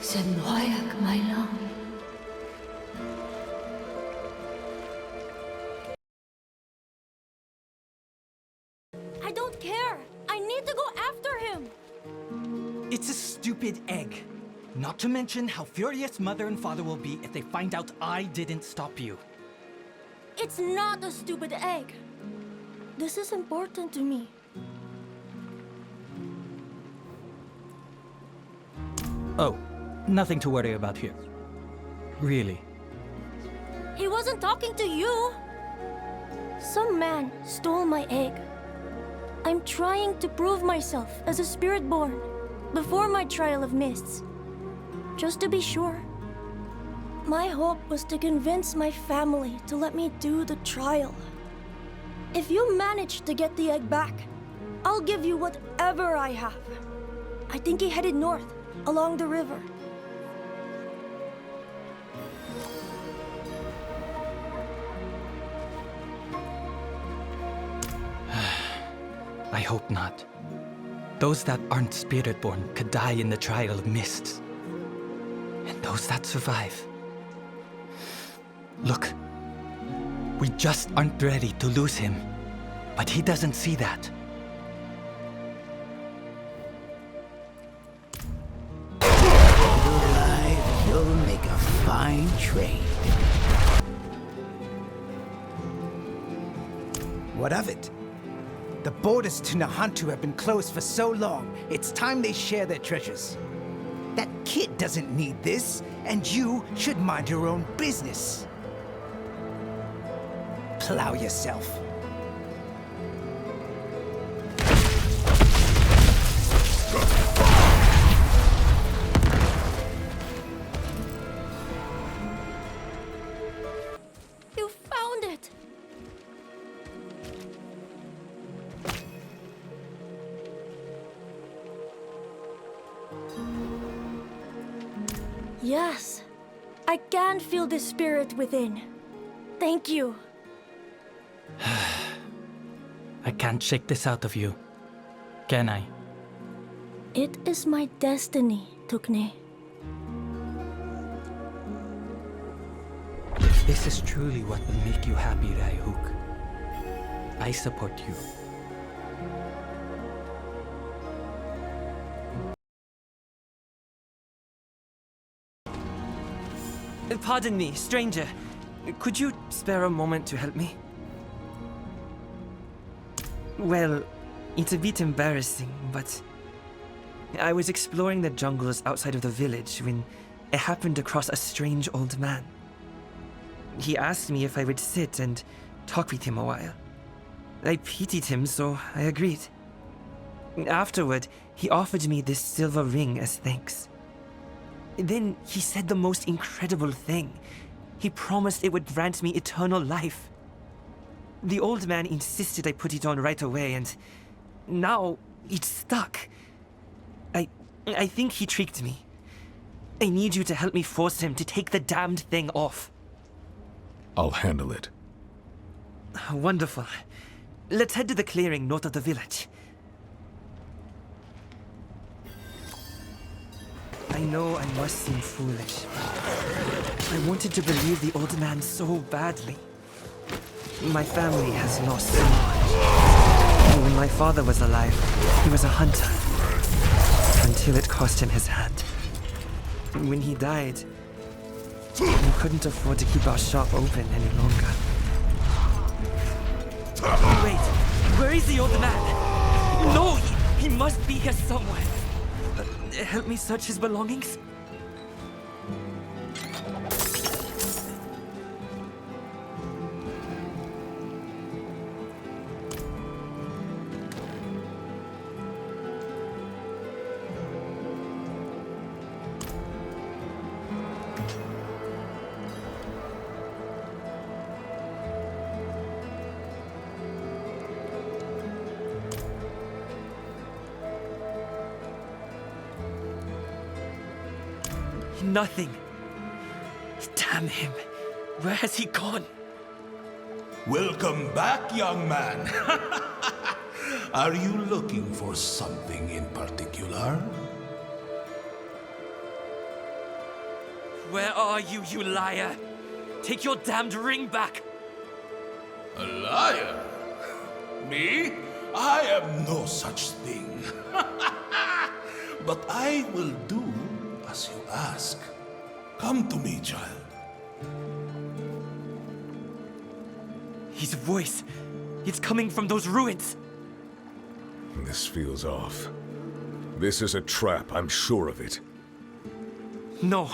Senhoyak, my love. I don't care. I need to go after him. It's a stupid egg. Not to mention how furious Mother and Father will be if they find out I didn't stop you. It's not a stupid egg. This is important to me. Oh, nothing to worry about here. Really. He wasn't talking to you. Some man stole my egg. I'm trying to prove myself as a spirit born before my trial of mists. Just to be sure. My hope was to convince my family to let me do the trial. If you manage to get the egg back, I'll give you whatever I have. I think he headed north, along the river. I hope not. Those that aren't spirit-born could die in the trial of mists. And those that survive... Look, we just aren't ready to lose him. But he doesn't see that. Alive, you'll make a fine trade. What of it? The borders to Nahantu have been closed for so long, it's time they share their treasures. That kid doesn't need this, and you should mind your own business. Plow yourself. You found it! Yes, I can feel the spirit within. Thank you. I can't shake this out of you, can I? It is my destiny, Tukne. If this is truly what will make you happy, Raihuk, I support you. Pardon me, stranger. Could you spare a moment to help me? Well, it's a bit embarrassing, but I was exploring the jungles outside of the village when I happened across a strange old man. He asked me if I would sit and talk with him a while. I pitied him, so I agreed. Afterward, he offered me this silver ring as thanks. Then he said the most incredible thing. He promised it would grant me eternal life. The old man insisted I put it on right away, and now it's stuck. I think he tricked me. I need you to help me force him to take the damned thing off. I'll handle it. Wonderful. Let's head to the clearing north of the village. I know I must seem foolish. I wanted to believe the old man so badly. My family has lost so much. When my father was alive, he was a hunter. Until it cost him his hand. When he died, we couldn't afford to keep our shop open any longer. Wait, where is the old man? No, he must be here somewhere. Help me search his belongings? nothing. Damn him. Where has he gone? Welcome back, young man. Are you looking for something in particular? Where are you, you liar? Take your damned ring back! A liar? Me? I am no such thing. But I will do as you ask. Come to me, child. His voice. It's coming from those ruins. This feels off. This is a trap, I'm sure of it. No,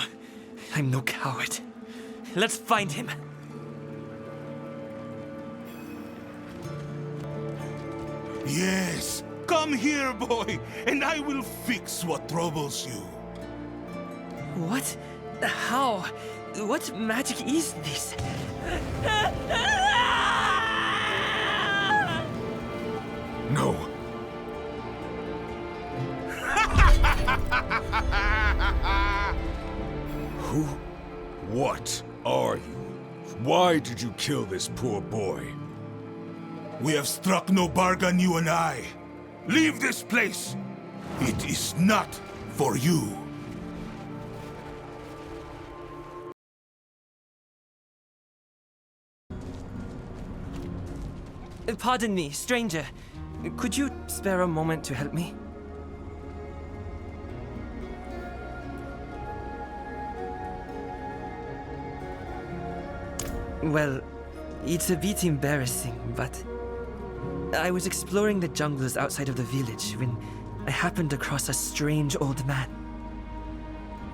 I'm no coward. Let's find him. Yes, come here, boy, and I will fix what troubles you. What? How? What magic is this? No. Who? What are you? Why did you kill this poor boy? We have struck no bargain, you and I. Leave this place. It is not for you. Pardon me, stranger. Could you spare a moment to help me? Well, it's a bit embarrassing, but I was exploring the jungles outside of the village when I happened across a strange old man.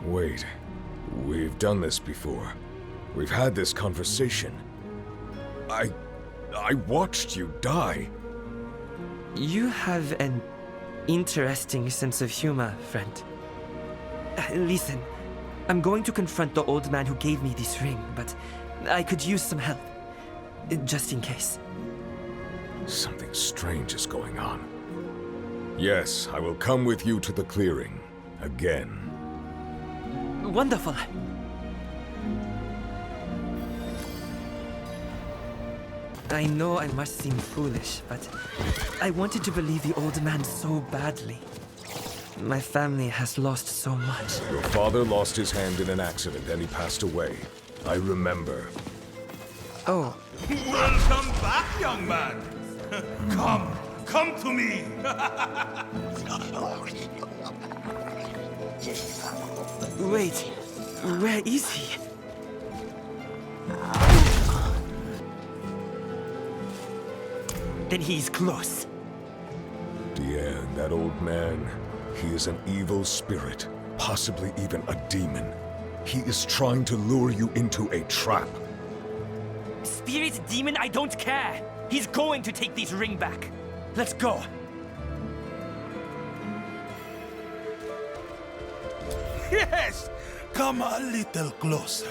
Wait. We've done this before. We've had this conversation. I watched you die. You have an interesting sense of humor, friend. Listen, I'm going to confront the old man who gave me this ring, but I could use some help. Just in case. Something strange is going on. Yes, I will come with you to the clearing. Again. Wonderful. I know I must seem foolish, but I wanted to believe the old man so badly. My family has lost so much. Your father lost his hand in an accident and he passed away. I remember. Oh. Welcome back, young man. Come to me. Wait, where is he? Then he's close. Yeah, that old man. He is an evil spirit, possibly even a demon. He is trying to lure you into a trap. Spirit, demon, I don't care. He's going to take this ring back. Let's go. Yes! Come a little closer.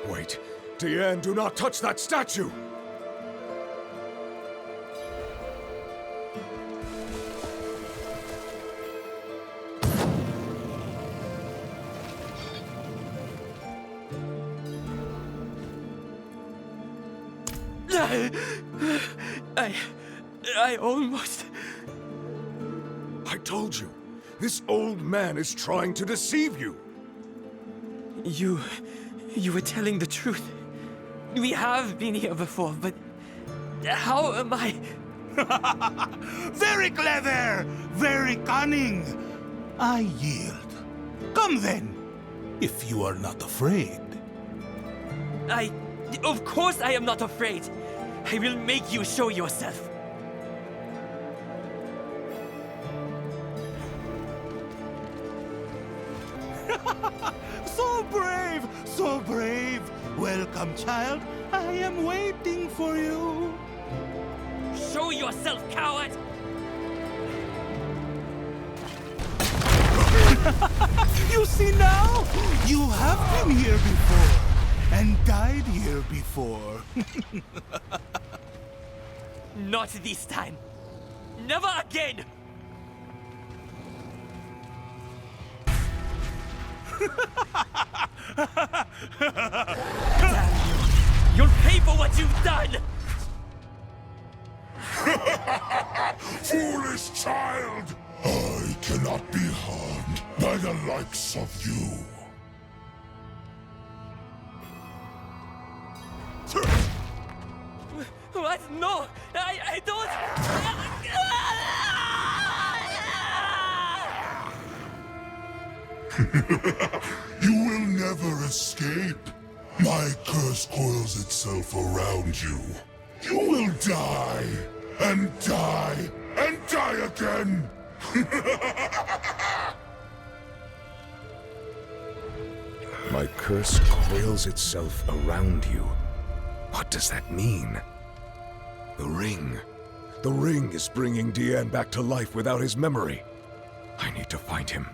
Wait. Diane, do not touch that statue! I almost... I told you, this old man is trying to deceive you. You were telling the truth. We have been here before, but how am I... Very clever! Very cunning! I yield. Come then, if you are not afraid. Of course I am not afraid. I will make you show yourself. So brave! So brave! Welcome, child. I am waiting for you. Show yourself, coward! You see now? You have been here before. And died here before. Not this time. Never again! Damn you! You'll pay for what you've done! Foolish child! I cannot be harmed by the likes of you. What? No! I don't! You will never escape. My curse coils itself around you. You will die, and die, and die again! My curse coils itself around you. What does that mean? The ring. The ring is bringing Diane back to life without his memory. I need to find him.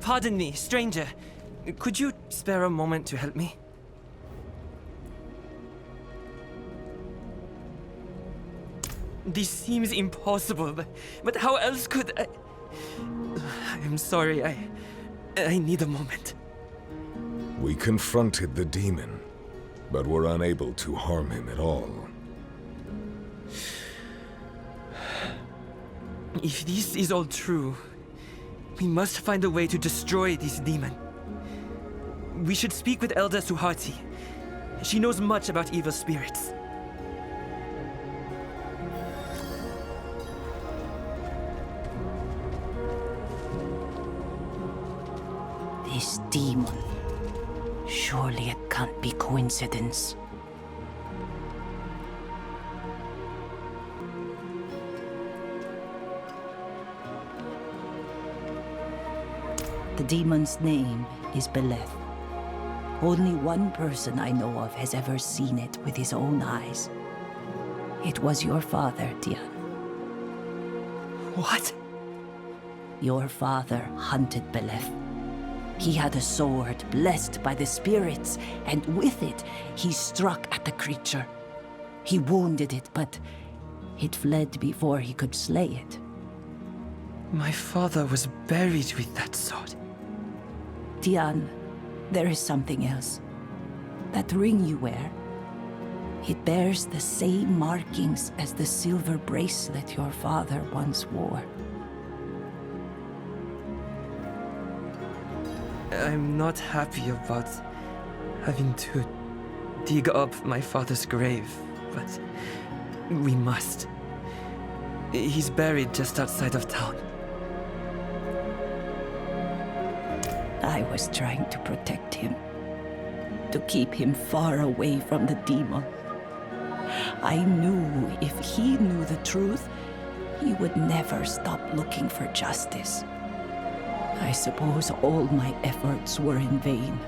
Pardon me, stranger. Could you spare a moment to help me? This seems impossible, but how else could I... I'm sorry, I need a moment. We confronted the demon, but were unable to harm him at all. If this is all true, we must find a way to destroy this demon. We should speak with Elder Suhati. She knows much about evil spirits. This demon. Surely it can't be coincidence. The demon's name is Beleth. Only one person I know of has ever seen it with his own eyes. It was your father, Dian. What? Your father hunted Beleth. He had a sword blessed by the spirits, and with it, he struck at the creature. He wounded it, but it fled before he could slay it. My father was buried with that sword. Dian, there is something else. That ring you wear, it bears the same markings as the silver bracelet your father once wore. I'm not happy about having to dig up my father's grave, but we must. He's buried just outside of town. I was trying to protect him, to keep him far away from the demon. I knew if he knew the truth, he would never stop looking for justice. I suppose all my efforts were in vain.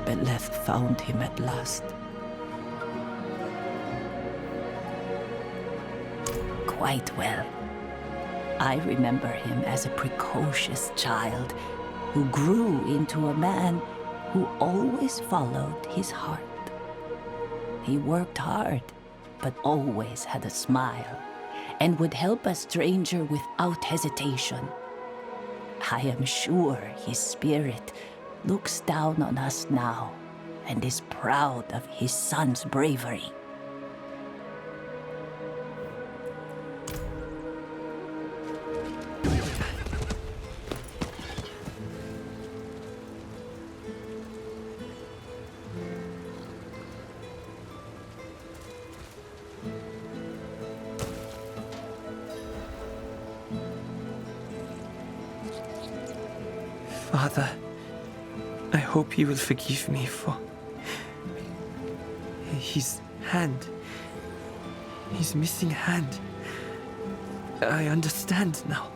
Beleth found him at last. Quite well. I remember him as a precocious child who grew into a man who always followed his heart. He worked hard, but always had a smile, and would help a stranger without hesitation. I am sure his spirit looks down on us now and is proud of his son's bravery. Father, I hope you will forgive me for his hand. His missing hand. I understand now.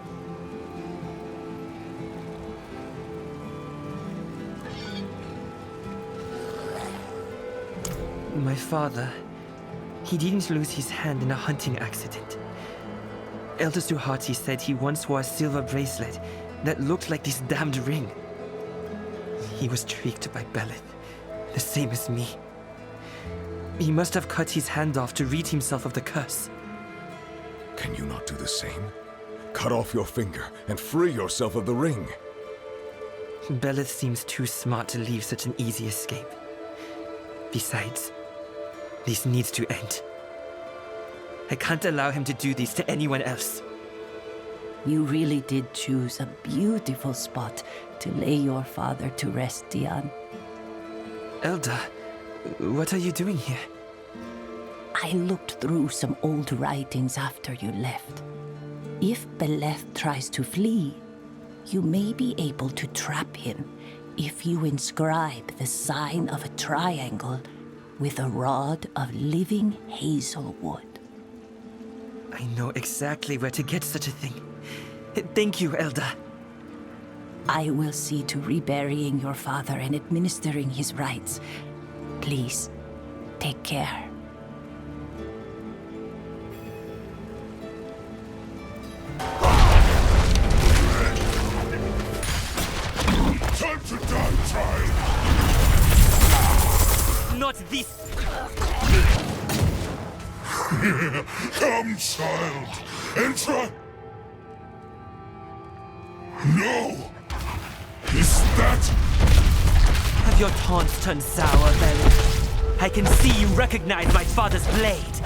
My father, he didn't lose his hand in a hunting accident. Elder Suhati said he once wore a silver bracelet that looked like this damned ring. He was tricked by Beleth, the same as me. He must have cut his hand off to rid himself of the curse. Can you not do the same? Cut off your finger and free yourself of the ring. Belith seems too smart to leave such an easy escape. Besides, this needs to end. I can't allow him to do this to anyone else. You really did choose a beautiful spot to lay your father to rest, Dion. Elder, what are you doing here? I looked through some old writings after you left. If Beleth tries to flee, you may be able to trap him if you inscribe the sign of a triangle with a rod of living hazelwood. I know exactly where to get such a thing. Thank you, Elder. I will see to reburying your father and administering his rites. Please, take care. Time to die, child! Not this! Come, child, and try... No! Is that... Have your taunts turned sour, Belith? I can see you recognize my father's blade.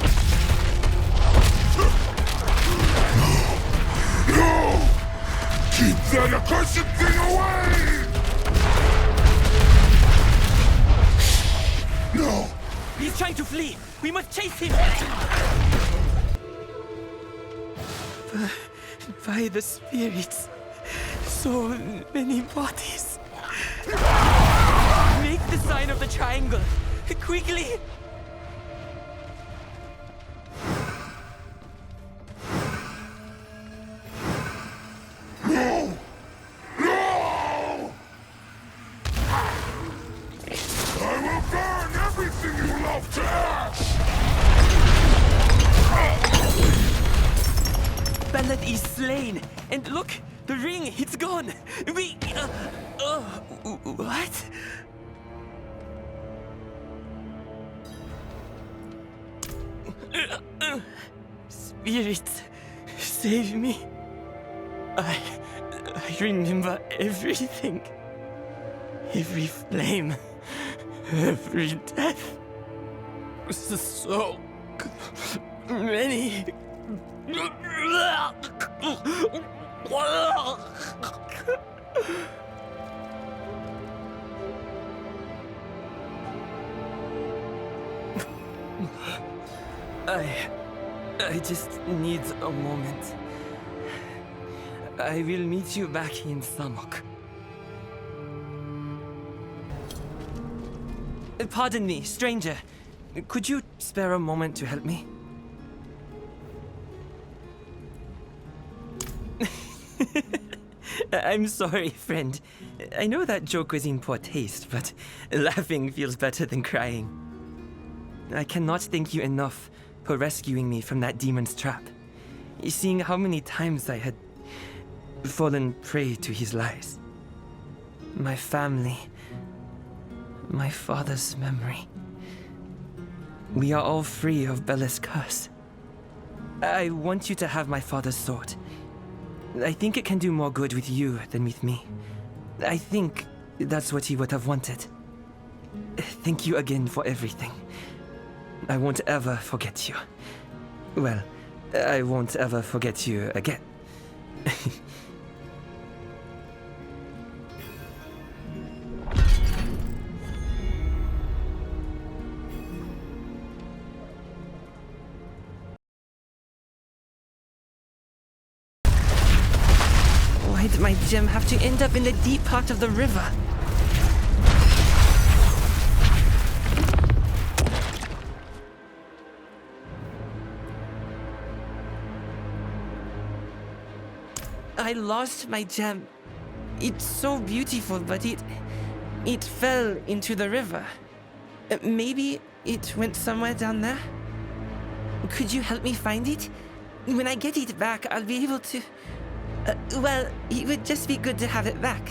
No! Keep that accursed thing away! No! He's trying to flee! We must chase him! By the spirits, so many bodies. Make the sign of the triangle! Quickly! No! No! I will burn everything you love to ash! Belith is slain! And look! The ring! It's gone! We... what? Spirits, save me. I remember everything. Every flame. Every death. So many. I just need a moment. I will meet you back in Samok. Pardon me, stranger. Could you spare a moment to help me? I'm sorry, friend. I know that joke was in poor taste, but laughing feels better than crying. I cannot thank you enough for rescuing me from that demon's trap. Seeing how many times I had fallen prey to his lies. My family, my father's memory. We are all free of Belith's curse. I want you to have my father's sword. I think it can do more good with you than with me. I think that's what he would have wanted. Thank you again for everything. I won't ever forget you. Well, I won't ever forget you again. Why did my gem have to end up in the deep part of the river? I lost my gem. It's so beautiful, but it fell into the river. Maybe it went somewhere down there? Could you help me find it? When I get it back, I'll be able to... well, it would just be good to have it back.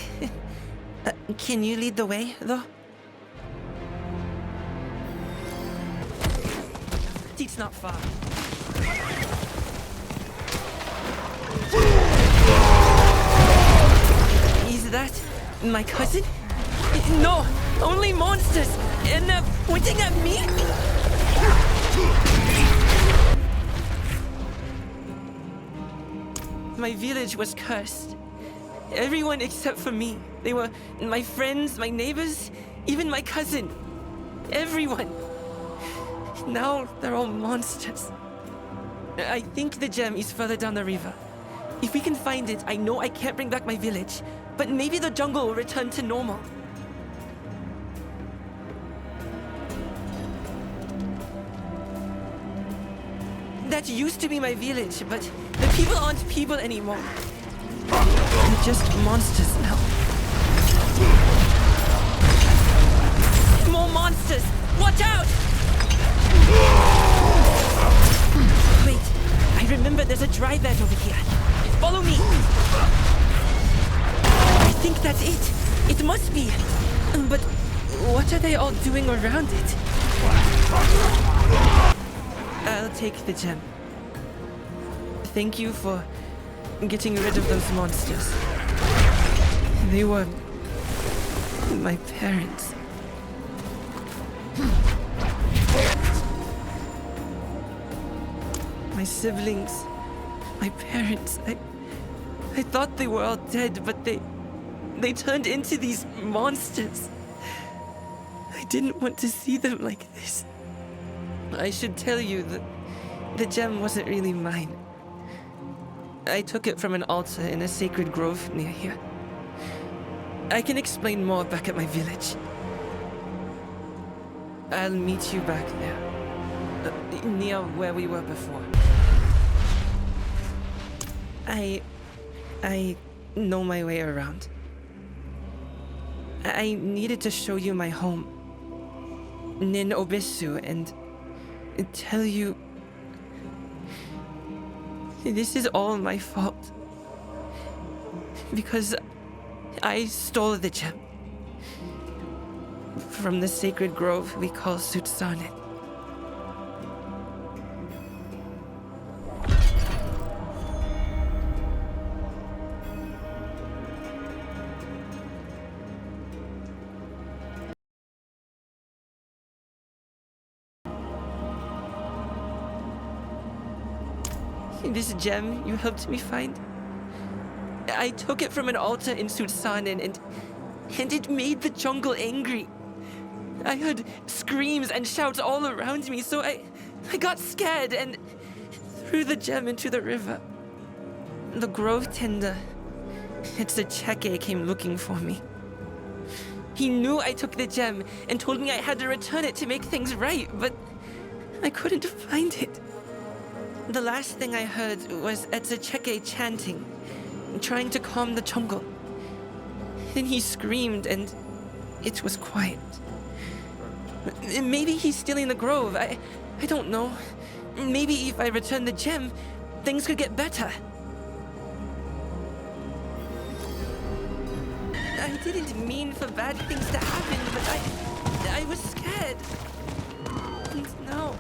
Can you lead the way, though? It's not far. My cousin? No, only monsters! And they're pointing at me? My village was cursed. Everyone except for me. They were my friends, my neighbors, even my cousin. Everyone. Now they're all monsters. I think the gem is further down the river. If we can find it, I know I can't bring back my village, but maybe the jungle will return to normal. That used to be my village, but the people aren't people anymore. They're just monsters now. More monsters! Watch out! Wait, I remember there's a dry bed over here. Follow me! I think that's it. It must be. But what are they all doing around it? I'll take the gem. Thank you for getting rid of those monsters. They were my parents. My siblings, my parents. I thought they were all dead, but they turned into these monsters. I didn't want to see them like this. I should tell you that the gem wasn't really mine. I took it from an altar in a sacred grove near here. I can explain more back at my village. I'll meet you back there, near where we were before. I know my way around. I needed to show you my home, Nin Obisu, and tell you this is all my fault. Because I stole the gem from the sacred grove we call Sutsanen. This gem you helped me find, I took it from an altar in Sutsanen and it made the jungle angry. I heard screams and shouts all around me, so I got scared and threw the gem into the river. The grove tender, Tsalir, came looking for me. He knew I took the gem and told me I had to return it to make things right, but I couldn't find it. The last thing I heard was Tsalir chanting, trying to calm the jungle. Then he screamed and it was quiet. Maybe he's stealing the grove. I don't know. Maybe if I return the gem, things could get better. I didn't mean for bad things to happen, but I was scared. And now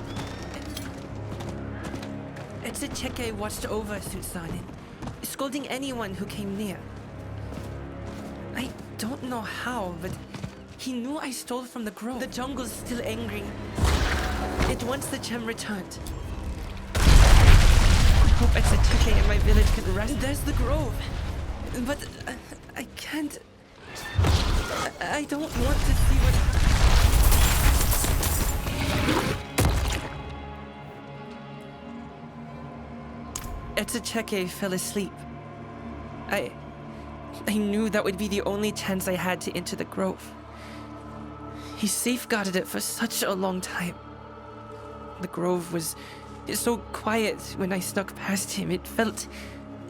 Tsalir watched over Sutsanen, scolding anyone who came near. I don't know how, but he knew I stole from the grove. The jungle's still angry. It wants the gem returned. I hope Tsalir and my village can rest. There's the grove. But I can't. I don't want to see what. Tsalir fell asleep. I knew that would be the only chance I had to enter the grove. He safeguarded it for such a long time. The grove was so quiet when I snuck past him. It felt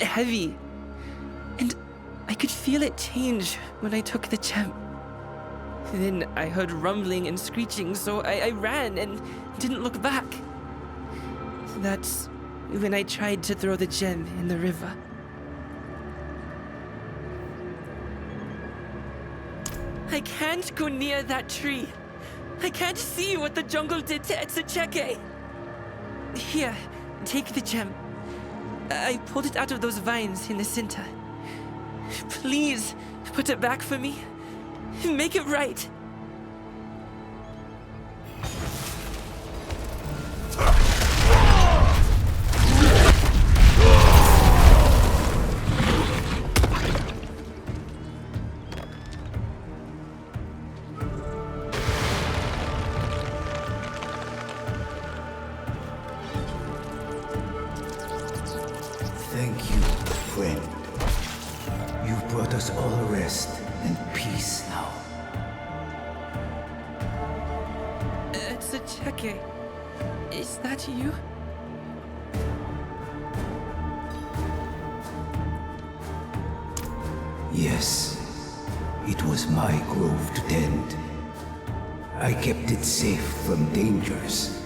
heavy. And I could feel it change when I took the gem. Then I heard rumbling and screeching, so I ran and didn't look back. That's when I tried to throw the gem in the river. I can't go near that tree. I can't see what the jungle did to Tsalir. Here, take the gem. I pulled it out of those vines in the center. Please, Put it back for me. Make it right. Thank you, friend. You've brought us all rest and peace now. It's a checker. Is that you? Yes, it was my grove to tend. I kept it safe from dangers,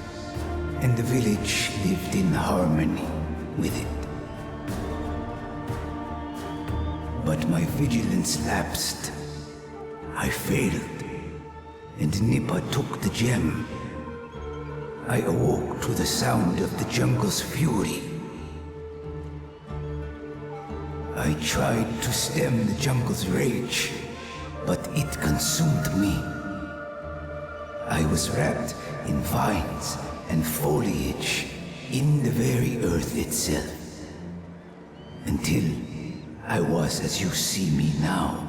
and the village lived in harmony with it. But my vigilance lapsed. I failed, and Nippa took the gem. I awoke to the sound of the jungle's fury. I tried to stem the jungle's rage, but it consumed me. I was wrapped in vines and foliage in the very earth itself, until I was as you see me now.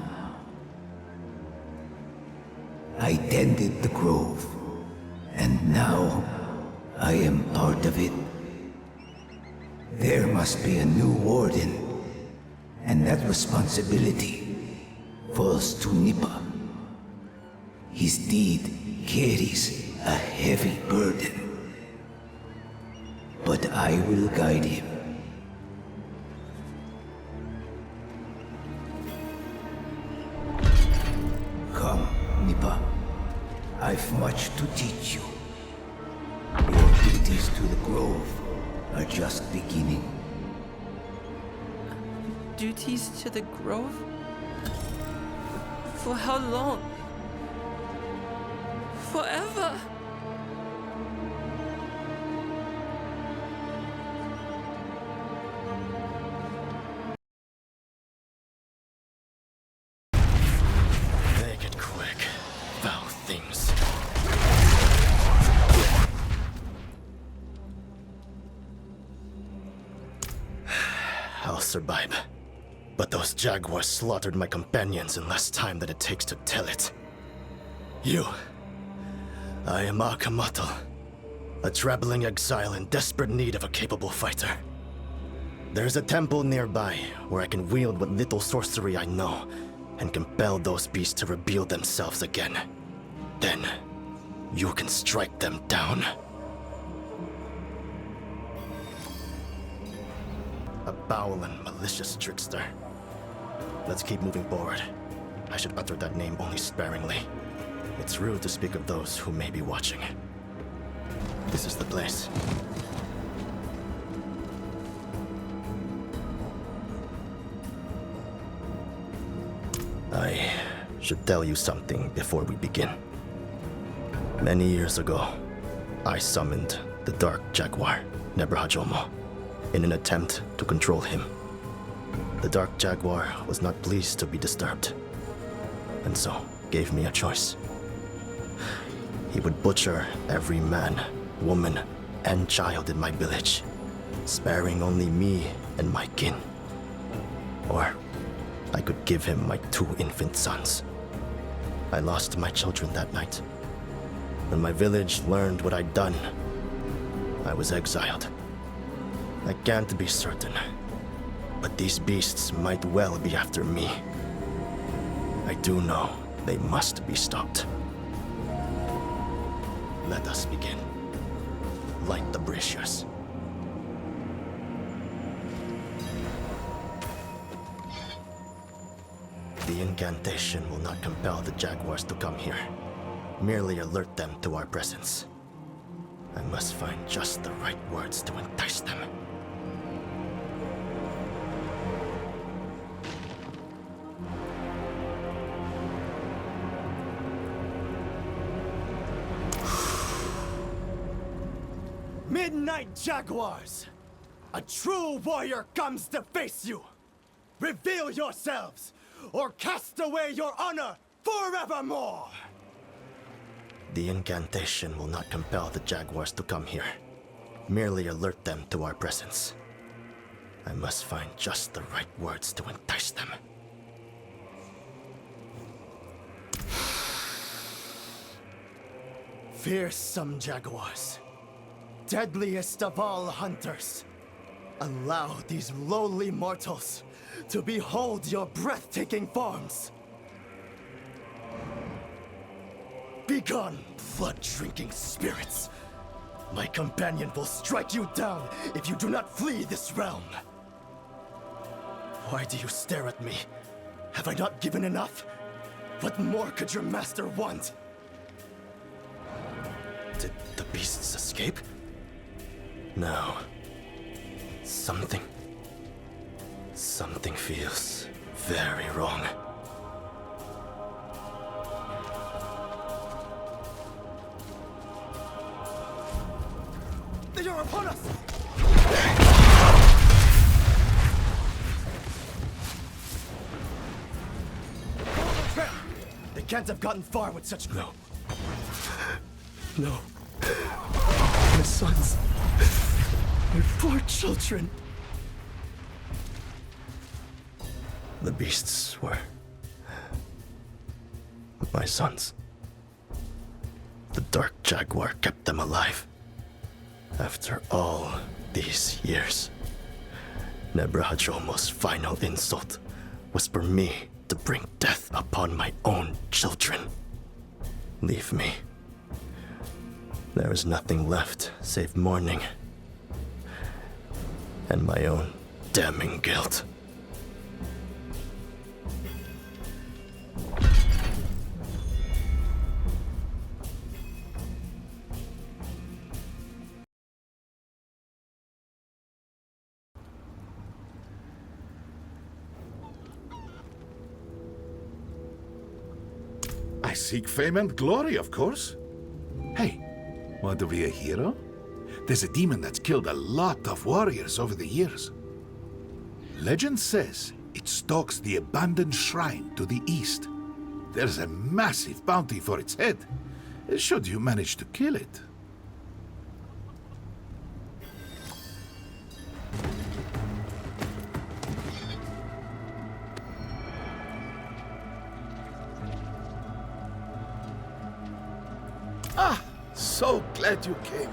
I tended the grove, and now I am part of it. There must be a new warden, and that responsibility falls to Nippa. His deed carries a heavy burden, but I will guide him. Come, Nippa. I've much to teach you. Your duties to the grove are just beginning. Duties to the grove? For how long? Forever? Make it quick, foul things. I'll survive. But those Jaguars slaughtered my companions in less time than it takes to tell it. I am Akamatl, a traveling exile in desperate need of a capable fighter. There's a temple nearby where I can wield what little sorcery I know and compel those beasts to reveal themselves again. Then, you can strike them down. A foul and malicious trickster. Let's keep moving forward. I should utter that name only sparingly. It's rude to speak of those who may be watching. This is the place. I should tell you something before we begin. Many years ago, I summoned the Dark Jaguar, Nebrahajomo, in an attempt to control him. The Dark Jaguar was not pleased to be disturbed, and so gave me a choice. He would butcher every man, woman, and child in my village, sparing only me and my kin. Or I could give him my 2 infant sons. I lost my children that night. When my village learned what I'd done, I was exiled. I can't be certain, but these beasts might well be after me. I do know they must be stopped. Let us begin. Light the braziers. The incantation will not compel the Jaguars to come here. Merely alert them to our presence. I must find just the right words to entice them. Midnight Jaguars! A true warrior comes to face you! Reveal yourselves! or cast away your honor forevermore! The incantation will not compel the Jaguars to come here. Merely alert them to our presence. I must find just the right words to entice them. Fearsome Jaguars, deadliest of all hunters, allow these lowly mortals to behold your breathtaking forms. Begone, blood-drinking spirits! My companion will strike you down if you do not flee this realm. Why do you stare at me? Have I not given enough? What more could your master want? Did the beasts escape? No. Something feels very wrong. They are upon us! They can't have gotten far with such... No. My sons. My poor children. The beasts were my sons. The Dark Jaguar kept them alive. After all these years, Nebrahajomo's final insult was for me to bring death upon my own children. Leave me. There is nothing left save mourning and my own damning guilt. I seek fame and glory, of course. Hey, want to be a hero? There's a demon that's killed a lot of warriors over the years. Legend says it stalks the abandoned shrine to the east. There's a massive bounty for its head, should you manage to kill it. Ah, so glad you came.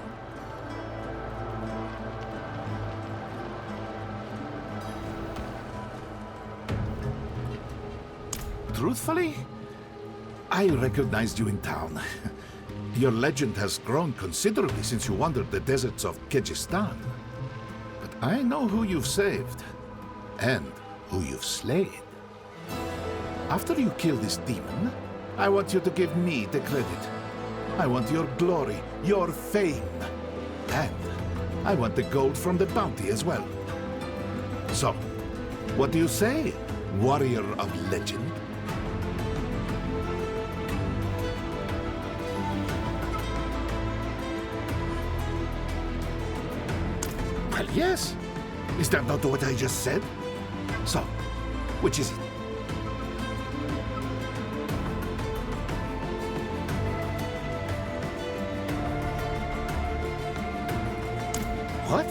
Truthfully, I recognized you in town. Your legend has grown considerably since you wandered the deserts of Kyrgyzstan. But I know who you've saved, and who you've slain. After you kill this demon, I want you to give me the credit. I want your glory, your fame. And I want the gold from the bounty as well. So, what do you say, warrior of legend? Well, yes. Is that not what I just said? So, which is it? What?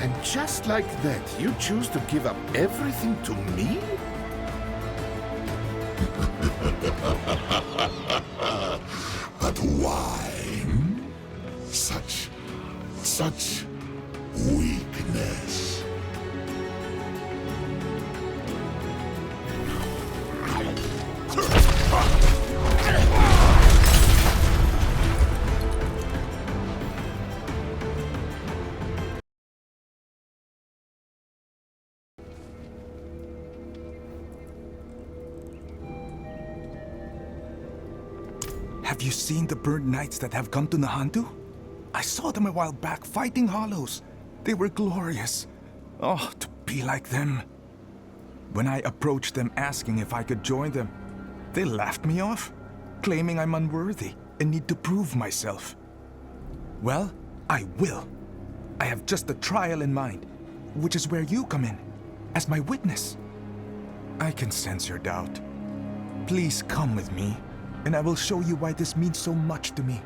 And just like that, you choose to give up everything to me? But why? Such weakness. Have you seen the bird knights that have come to Nahantu? I saw them a while back fighting hollows. They were glorious. Oh, to be like them. When I approached them asking if I could join them, they laughed me off, claiming I'm unworthy and need to prove myself. Well, I will. I have just a trial in mind, which is where you come in, as my witness. I can sense your doubt. Please come with me, and I will show you why this means so much to me.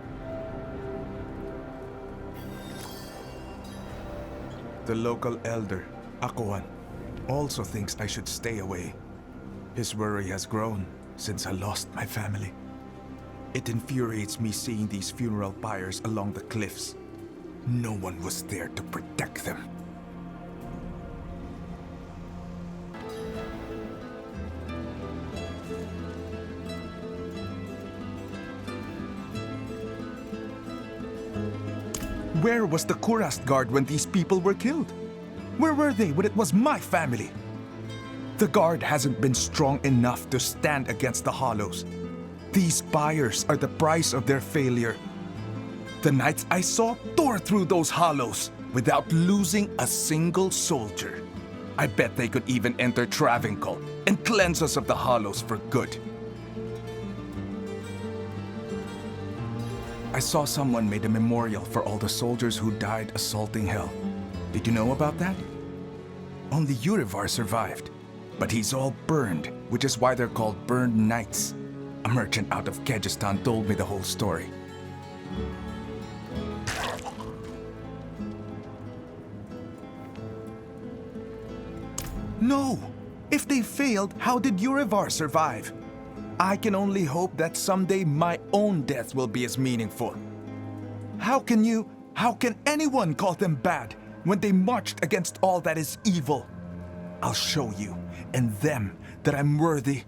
The local elder, Akuan, also thinks I should stay away. His worry has grown since I lost my family. It infuriates me seeing these funeral pyres along the cliffs. No one was there to protect them. Where was the Kurast guard when these people were killed? Where were they when it was my family? The guard hasn't been strong enough to stand against the Hollows. These pyres are the price of their failure. The knights I saw tore through those Hollows without losing a single soldier. I bet they could even enter Travancore and cleanse us of the Hollows for good. I saw someone made a memorial for all the soldiers who died assaulting Hell. Did you know about that? Only Urivar survived, but he's all burned, which is why they're called Burned Knights. A merchant out of Kegistan told me the whole story. No! If they failed, how did Urivar survive? I can only hope that someday my own death will be as meaningful. How can anyone call them bad when they marched against all that is evil? I'll show you and them that I'm worthy.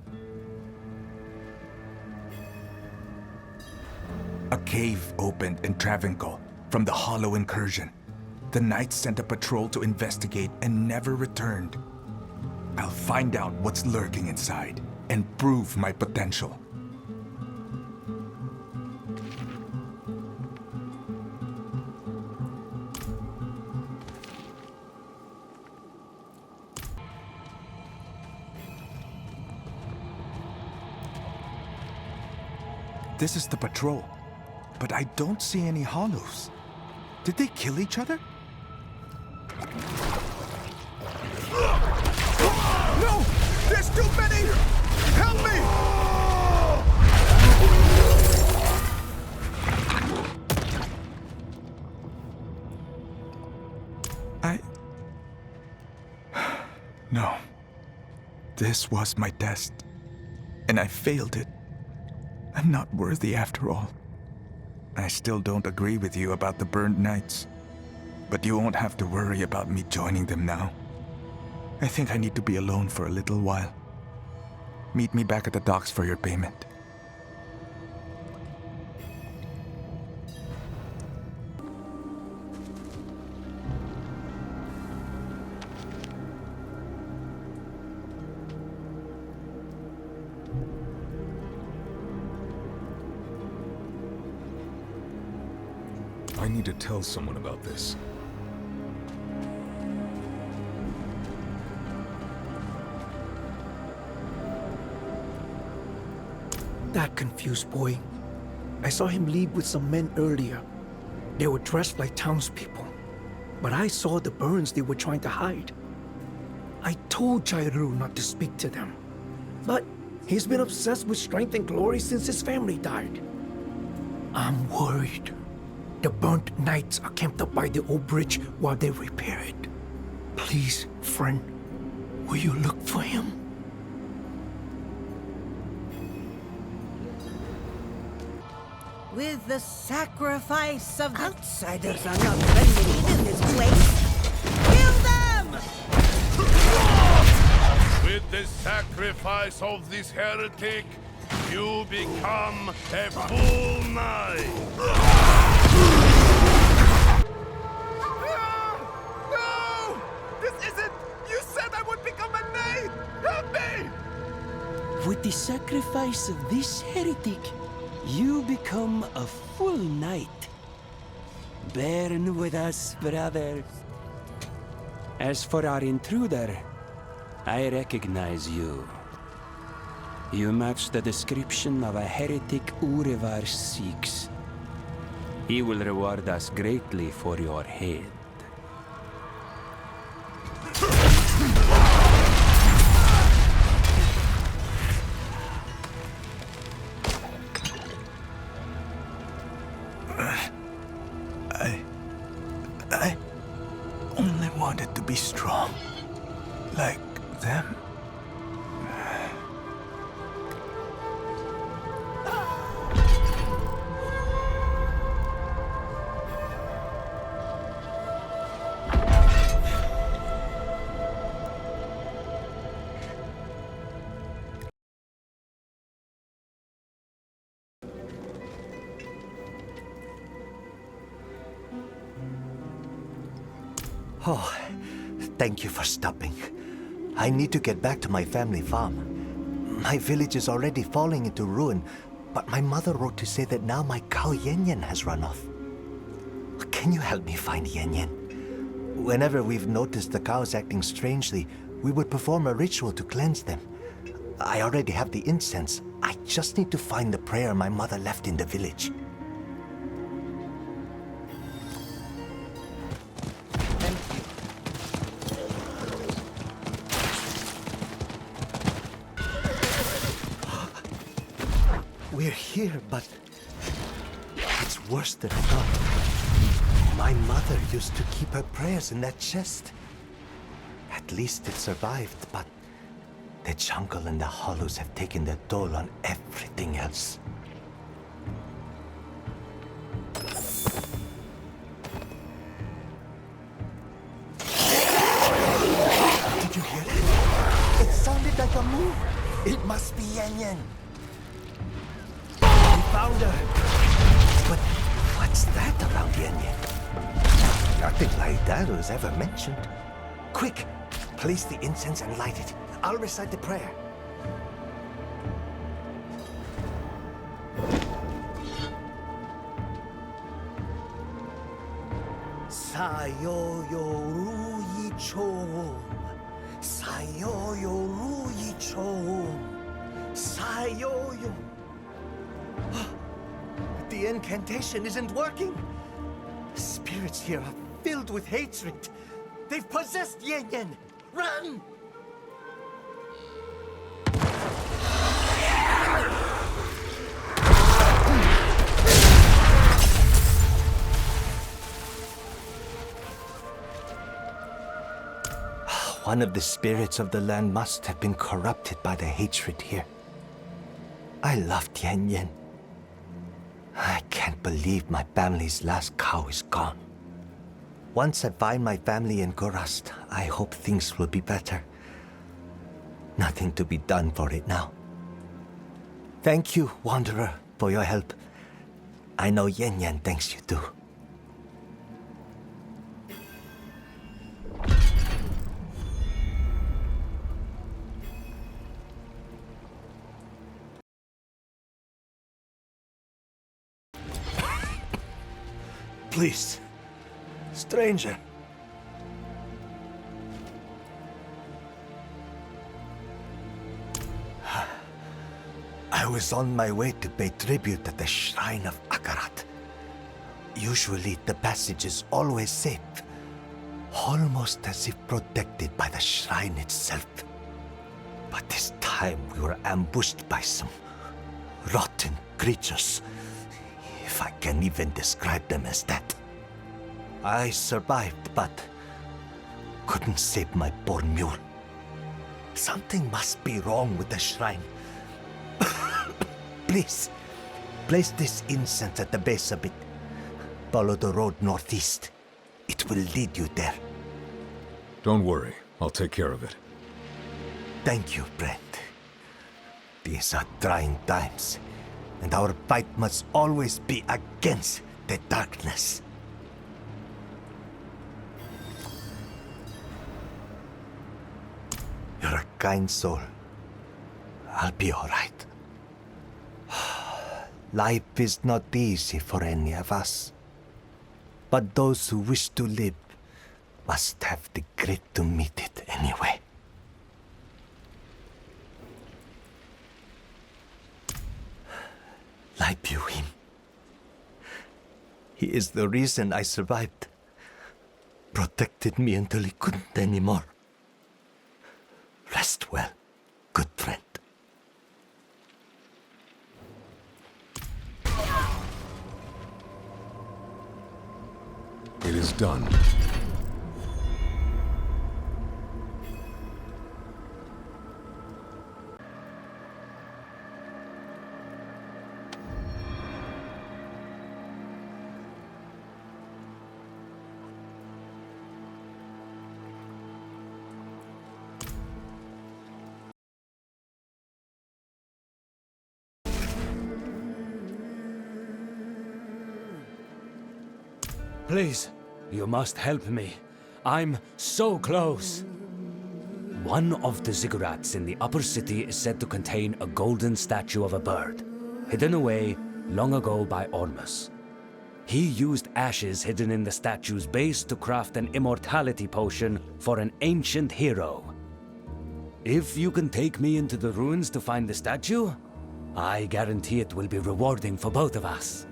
A cave opened in Travancore from the Hollow incursion. The knights sent a patrol to investigate and never returned. I'll find out what's lurking inside and prove my potential. This is the patrol, but I don't see any Hollows. Did they kill each other? No! There's too many! Help me! No. This was my test, and I failed it. I'm not worthy after all. I still don't agree with you about the Burned Knights, but you won't have to worry about me joining them now. I think I need to be alone for a little while. Meet me back at the docks for your payment. I need to tell someone about this. That confused boy. I saw him leave with some men earlier. They were dressed like townspeople, but I saw the burns they were trying to hide. I told Chairu not to speak to them, but he's been obsessed with strength and glory since his family died. I'm worried. The burnt knights are camped up by the old bridge while they repair it. Please, friend, will you look for him? With the sacrifice of the... Outsiders are not welcome in this place. Kill them! With the sacrifice of this heretic, you become a full knight. No! This isn't... You said I would become a knight! Help me! With the sacrifice of this heretic, you become a full knight. Burn with us, brother. As for our intruder, I recognize you. You match the description of a heretic Urivar seeks. He will reward us greatly for your head. Like them? Oh, thank you for stopping. I need to get back to my family farm. My village is already falling into ruin, but my mother wrote to say that now my cow Yen Yen has run off. Can you help me find Yen Yen? Whenever we've noticed the cows acting strangely, we would perform a ritual to cleanse them. I already have the incense. I just need to find the prayer my mother left in the village. We're here, but it's worse than I thought. My mother used to keep her prayers in that chest. At least it survived, but the jungle and the hollows have taken their toll on everything else. Did you hear it? It sounded like a move. It must be Yen Yen. Found her. But what's that around Yen Yen? Nothing like that was ever mentioned. Quick, place the incense and light it. I'll recite the prayer. Sayo yo ruyi chom. Sayo yo ruyi chom. Sayo yo. The incantation isn't working. Spirits here are filled with hatred. They've possessed Yen Yen. Run! One of the spirits of the land must have been corrupted by the hatred here. I loved Yen Yen. I can't believe my family's last cow is gone. Once I find my family in Gorast, I hope things will be better. Nothing to be done for it now. Thank you, Wanderer, for your help. I know Yen Yen thanks you too. Please, stranger. I was on my way to pay tribute at the Shrine of Akarat. Usually the passage is always safe, almost as if protected by the shrine itself. But this time we were ambushed by some rotten creatures, if I can even describe them as that. I survived, but couldn't save my poor mule. Something must be wrong with the shrine. Please, place this incense at the base of it. Follow the road northeast. It will lead you there. Don't worry, I'll take care of it. Thank you, friend. These are trying times, and our fight must always be against the darkness. You're a kind soul. I'll be all right. Life is not easy for any of us. But those who wish to live must have the grit to meet it anyway. Like you, him. He is the reason I survived. Protected me until he couldn't anymore. Rest well, good friend. It is done. Please, you must help me. I'm so close. One of the ziggurats in the upper city is said to contain a golden statue of a bird, hidden away long ago by Ormus. He used ashes hidden in the statue's base to craft an immortality potion for an ancient hero. If you can take me into the ruins to find the statue, I guarantee it will be rewarding for both of us.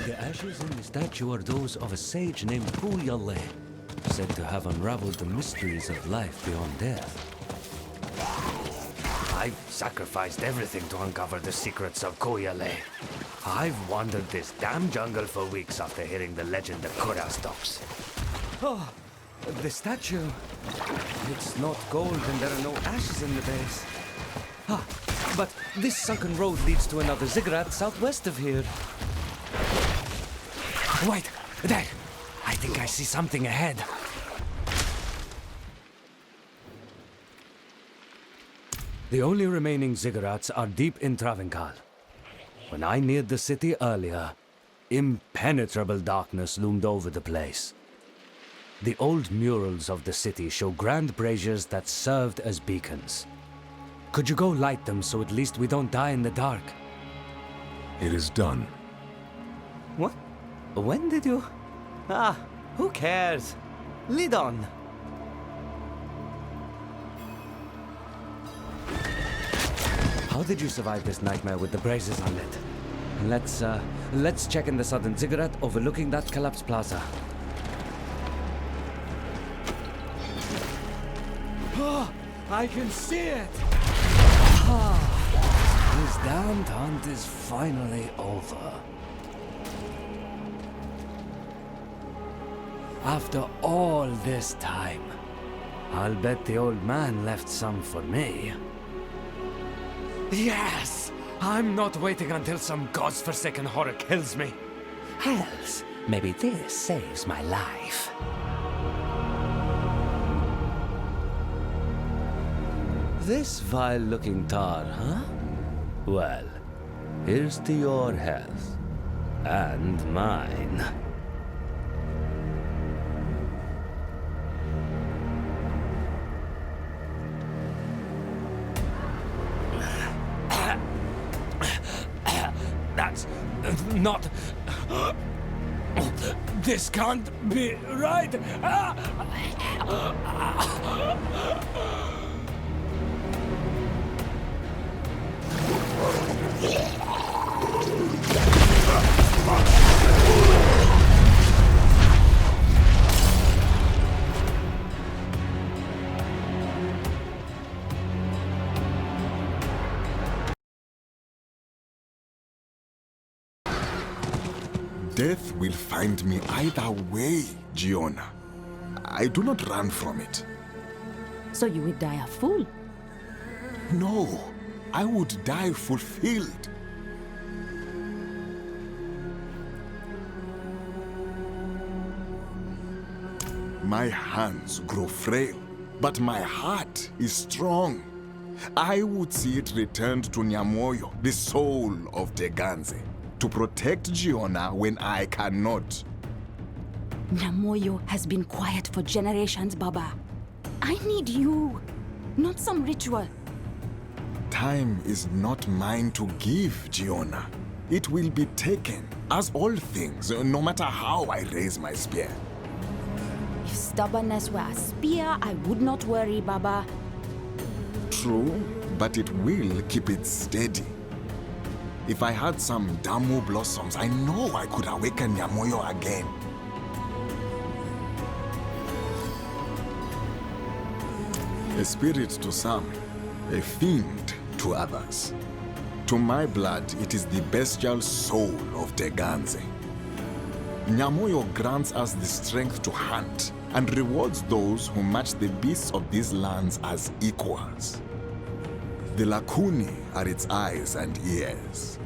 The ashes in the statue are those of a sage named Kuyale, said to have unraveled the mysteries of life beyond death. I've sacrificed everything to uncover the secrets of Kuyale. I've wandered this damn jungle for weeks after hearing the legend of Kurastok's. Oh, the statue. It's not gold and there are no ashes in the base. Ah, but this sunken road leads to another ziggurat southwest of here. Wait, there! I think I see something ahead. The only remaining ziggurats are deep in Travancal. When I neared the city earlier, impenetrable darkness loomed over the place. The old murals of the city show grand braziers that served as beacons. Could you go light them so at least we don't die in the dark? It is done. What? When did you... Ah, who cares? Lead on. How did you survive this nightmare with the braziers unlit? Let's check in the southern ziggurat overlooking that collapsed plaza. Oh, I can see it! This damned hunt is finally over. After all this time, I'll bet the old man left some for me. Yes! I'm not waiting until some god's-forsaken horror kills me. Hells, maybe this saves my life. This vile-looking tar, huh? Well, here's to your health. And mine. That's not... This can't be right! Death will find me either way, Giona. I do not run from it. So you would die a fool? No, I would die fulfilled. My hands grow frail, but my heart is strong. I would see it returned to Nyamoyo, the soul of Teganze, to protect Giona when I cannot. Nyamoyo has been quiet for generations, Baba. I need you, not some ritual. Time is not mine to give, Giona. It will be taken, as all things, no matter how I raise my spear. If stubbornness were a spear, I would not worry, Baba. True, but it will keep it steady. If I had some Damu blossoms, I know I could awaken Nyamoyo again. A spirit to some, a fiend to others. To my blood, it is the bestial soul of Teganze. Nyamoyo grants us the strength to hunt and rewards those who match the beasts of these lands as equals. The Lakuni are its eyes and ears.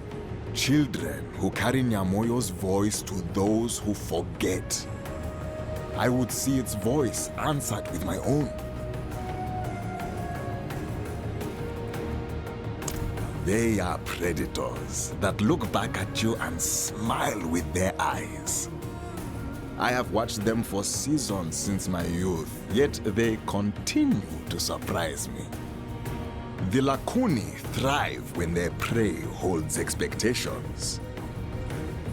Children who carry Nyamoyo's voice to those who forget. I would see its voice answered with my own. They are predators that look back at you and smile with their eyes. I have watched them for seasons since my youth, yet they continue to surprise me. The Lakuni thrive when their prey holds expectations.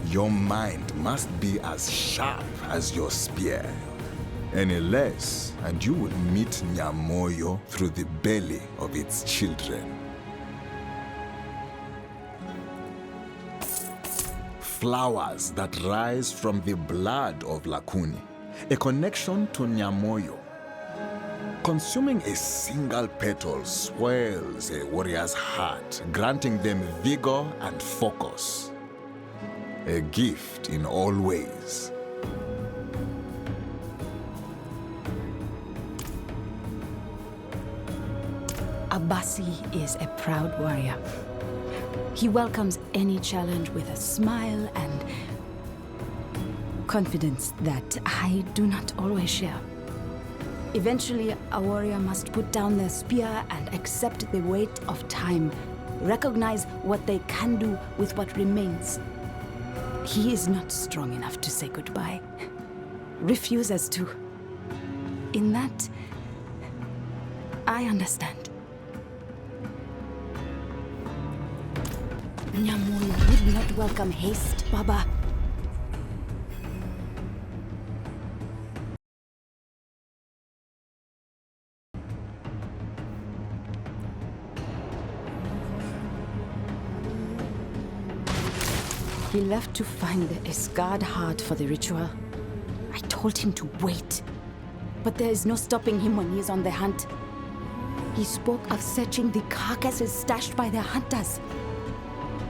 Your mind must be as sharp as your spear. Any less, and you will meet Nyamoyo through the belly of its children. Flowers that rise from the blood of Lakuni, a connection to Nyamoyo. Consuming a single petal swells a warrior's heart, granting them vigor and focus. A gift in all ways. Abasi is a proud warrior. He welcomes any challenge with a smile and confidence that I do not always share. Eventually, a warrior must put down their spear and accept the weight of time, recognize what they can do with what remains. He is not strong enough to say goodbye. Refuses to. In that, I understand. Nyamoyo would not welcome haste, Baba. He left to find a scarred heart for the ritual. I told him to wait, but there is no stopping him when he is on the hunt. He spoke of searching the carcasses stashed by their hunters.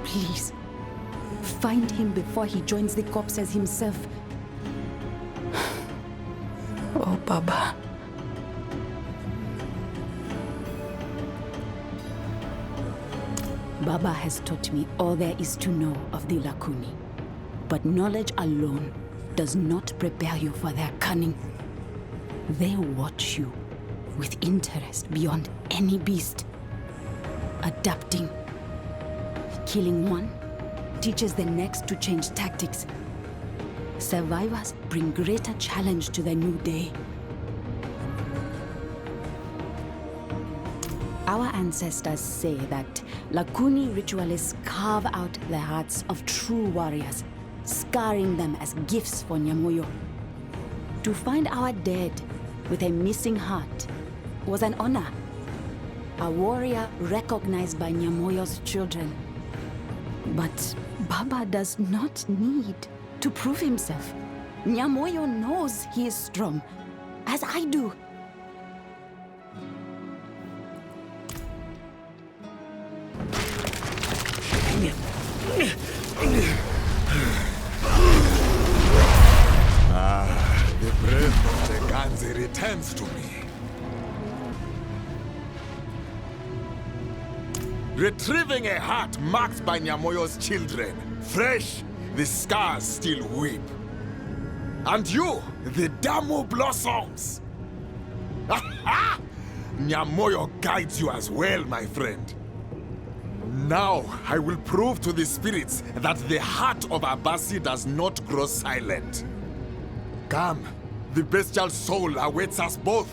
Please, find him before he joins the corpses himself. Oh, Baba. Baba has taught me all there is to know of the Lakuni. But knowledge alone does not prepare you for their cunning. They watch you with interest beyond any beast. Adapting. Killing one teaches the next to change tactics. Survivors bring greater challenge to the new day. Our ancestors say that Lakuni ritualists carve out the hearts of true warriors, scarring them as gifts for Nyamoyo. To find our dead with a missing heart was an honor. A warrior recognized by Nyamoyo's children. But Baba does not need to prove himself. Nyamoyo knows he is strong, as I do. The breath of Teganze returns to me. Retrieving a heart marked by Nyamoyo's children. Fresh, the scars still weep. And you, the Damu blossoms. Nyamoyo guides you as well, my friend. Now, I will prove to the spirits that the heart of Abasi does not grow silent. Come, the bestial soul awaits us both.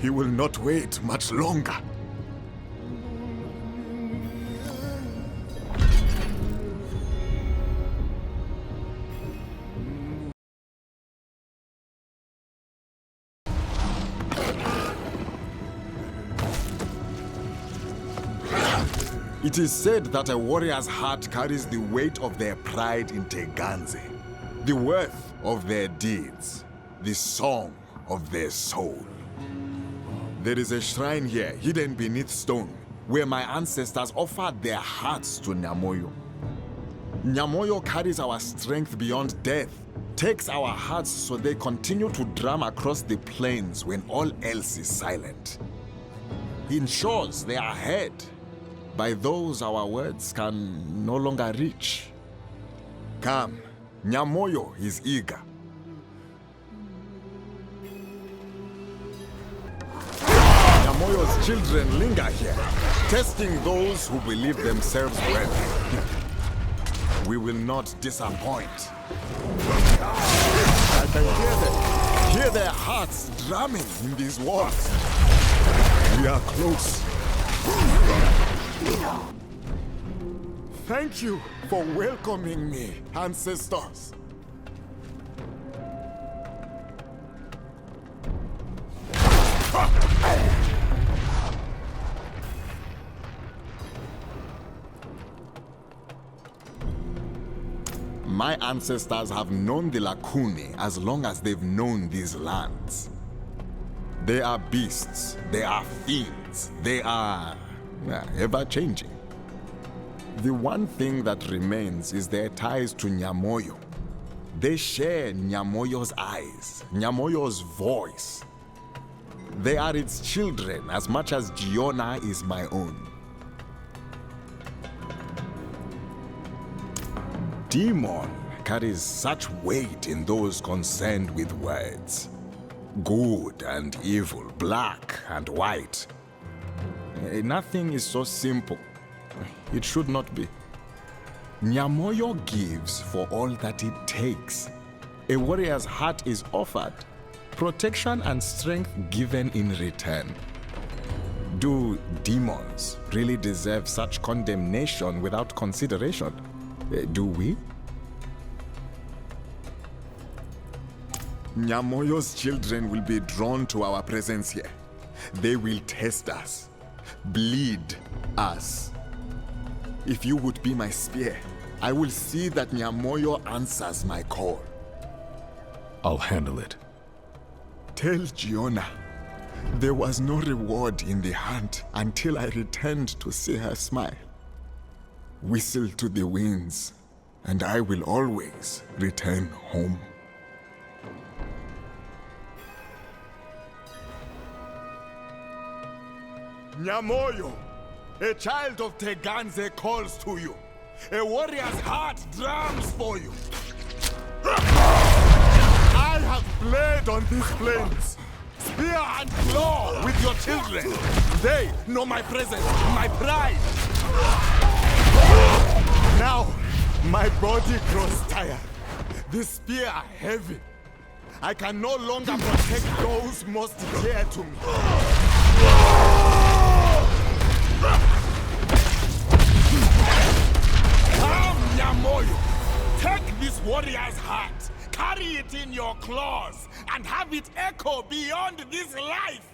He will not wait much longer. It is said that a warrior's heart carries the weight of their pride in Teganze, the worth of their deeds, the song of their soul. There is a shrine here, hidden beneath stone, where my ancestors offered their hearts to Nyamoyo. Nyamoyo carries our strength beyond death, takes our hearts so they continue to drum across the plains when all else is silent. He ensures they are heard by those our words can no longer reach. Come, Nyamoyo is eager. Nyamoyo Nyamoyo's children linger here, testing those who believe themselves well. We will not disappoint. I can hear their hearts drumming in these walls. We are close. Thank you for welcoming me, ancestors. My ancestors have known the Lakuni as long as they've known these lands. They are beasts, they are fiends, they are ever-changing. The one thing that remains is their ties to Nyamoyo. They share Nyamoyo's eyes, Nyamoyo's voice. They are its children as much as Giona is my own. Demon carries such weight in those concerned with words. Good and evil, black and white. Nothing is so simple. It should not be. Nyamoyo gives for all that it takes. A warrior's heart is offered, protection and strength given in return. Do demons really deserve such condemnation without consideration? Do we? Nyamoyo's children will be drawn to our presence here. They will test us, bleed us. If you would be my spear, I will see that Nyamoyo answers my call. I'll handle it. Tell Giona there was no reward in the hunt until I returned to see her smile. Whistle to the winds, and I will always return home. Nyamoyo, a child of Teganze calls to you. A warrior's heart drums for you. I have bled on these plains. Spear and claw with your children. They know my presence, my pride. Now, my body grows tired. The spear heavy. I can no longer protect those most dear to me. Come, Nyamoyo! Take this warrior's heart, carry it in your claws, and have it echo beyond this life!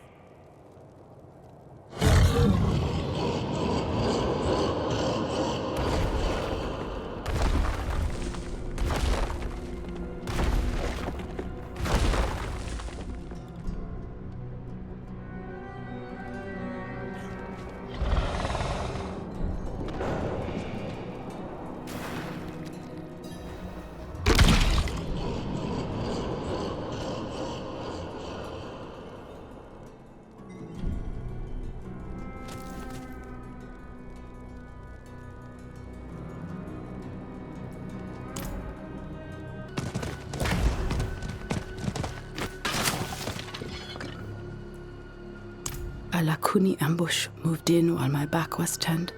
A Lakuni ambush moved in while my back was turned.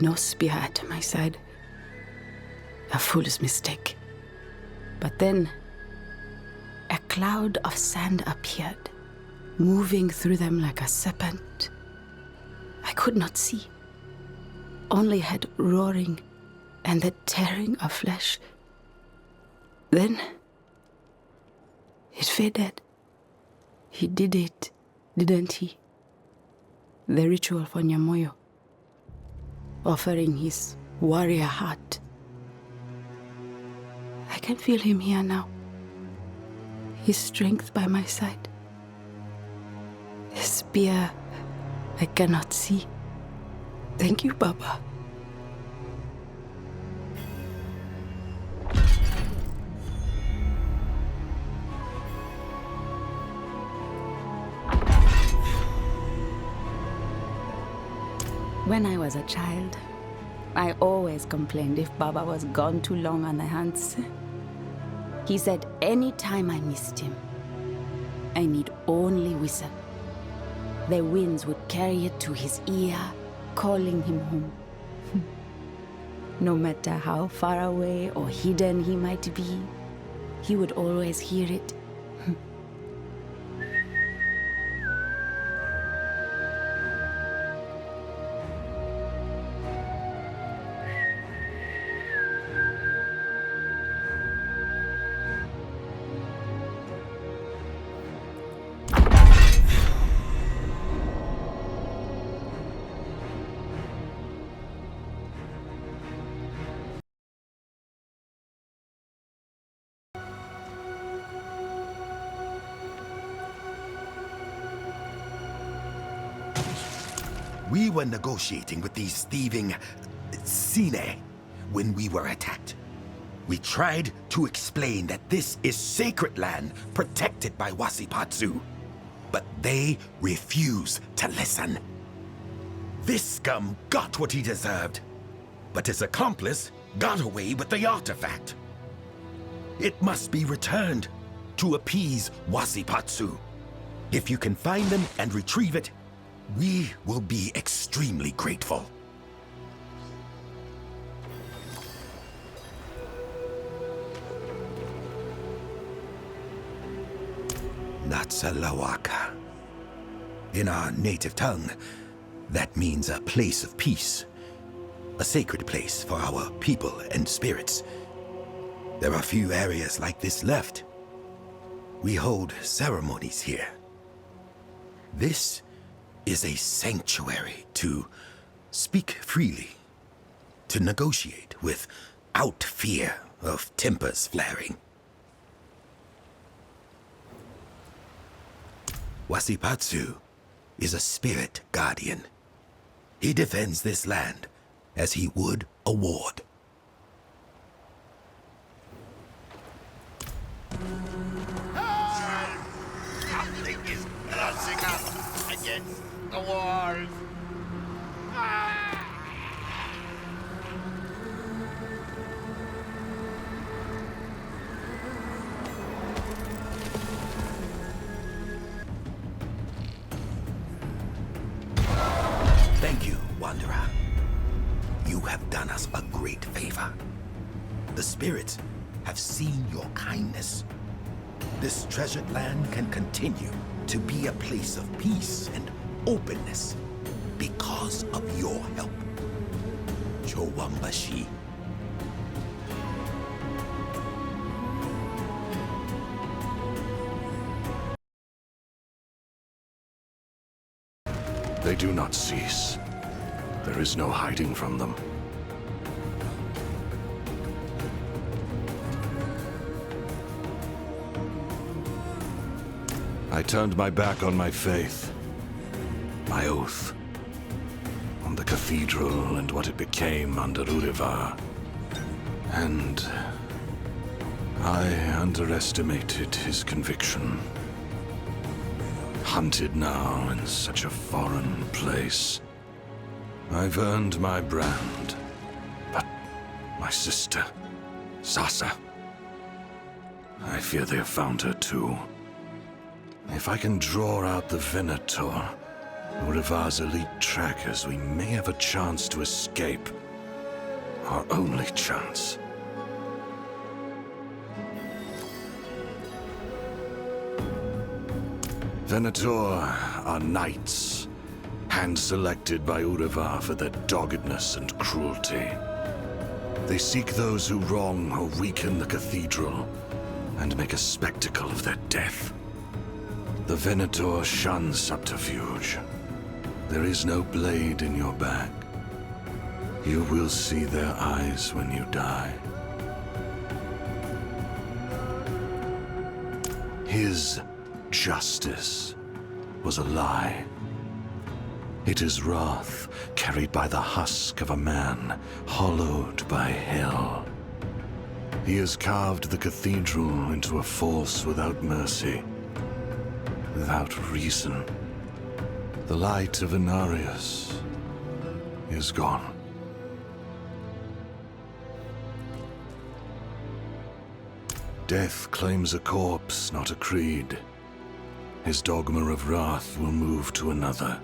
No spear at my side. A fool's mistake. But then, a cloud of sand appeared, moving through them like a serpent. I could not see. Only heard roaring and the tearing of flesh. Then, it faded. He did it, didn't he? The ritual for Nyamoyo, offering his warrior heart. I can feel him here now. His strength by my side. The spear I cannot see. Thank you, Baba. When I was a child, I always complained if Baba was gone too long on the hunts. He said any time I missed him, I need only whistle. The winds would carry it to his ear, calling him home. No matter how far away or hidden he might be, he would always hear it. We were negotiating with these thieving Sine when we were attacked. We tried to explain that this is sacred land protected by Wasipatsu, but they refused to listen. This scum got what he deserved, but his accomplice got away with the artifact. It must be returned to appease Wasipatsu. If you can find them and retrieve it, we will be extremely grateful. Natsalawaka. In our native tongue, that means a place of peace. A sacred place for our people and spirits. There are few areas like this left. We hold ceremonies here. This is a sanctuary to speak freely, to negotiate without fear of tempers flaring. Wasipatsu is a spirit guardian. He defends this land as he would a ward. Something is pressing up against the walls. Thank you, Wanderer. You have done us a great favor. The spirits have seen your kindness. This treasured land can continue to be a place of peace and openness because of your help. Chowambashi. They do not cease. There is no hiding from them. I turned my back on my faith, my oath, on the cathedral and what it became under Uriva. And I underestimated his conviction. Hunted now in such a foreign place. I've earned my brand, but my sister, Sasa, I fear they have found her too. If I can draw out the Venator, Uriva's elite trackers, we may have a chance to escape. Our only chance. Venator are knights, hand-selected by Uriva for their doggedness and cruelty. They seek those who wrong or weaken the cathedral, and make a spectacle of their death. The Venator shun subterfuge. There is no blade in your back. You will see their eyes when you die. His justice was a lie. It is wrath carried by the husk of a man, hollowed by hell. He has carved the cathedral into a force without mercy, without reason. The light of Inarius is gone. Death claims a corpse, not a creed. his dogma of wrath will move to another.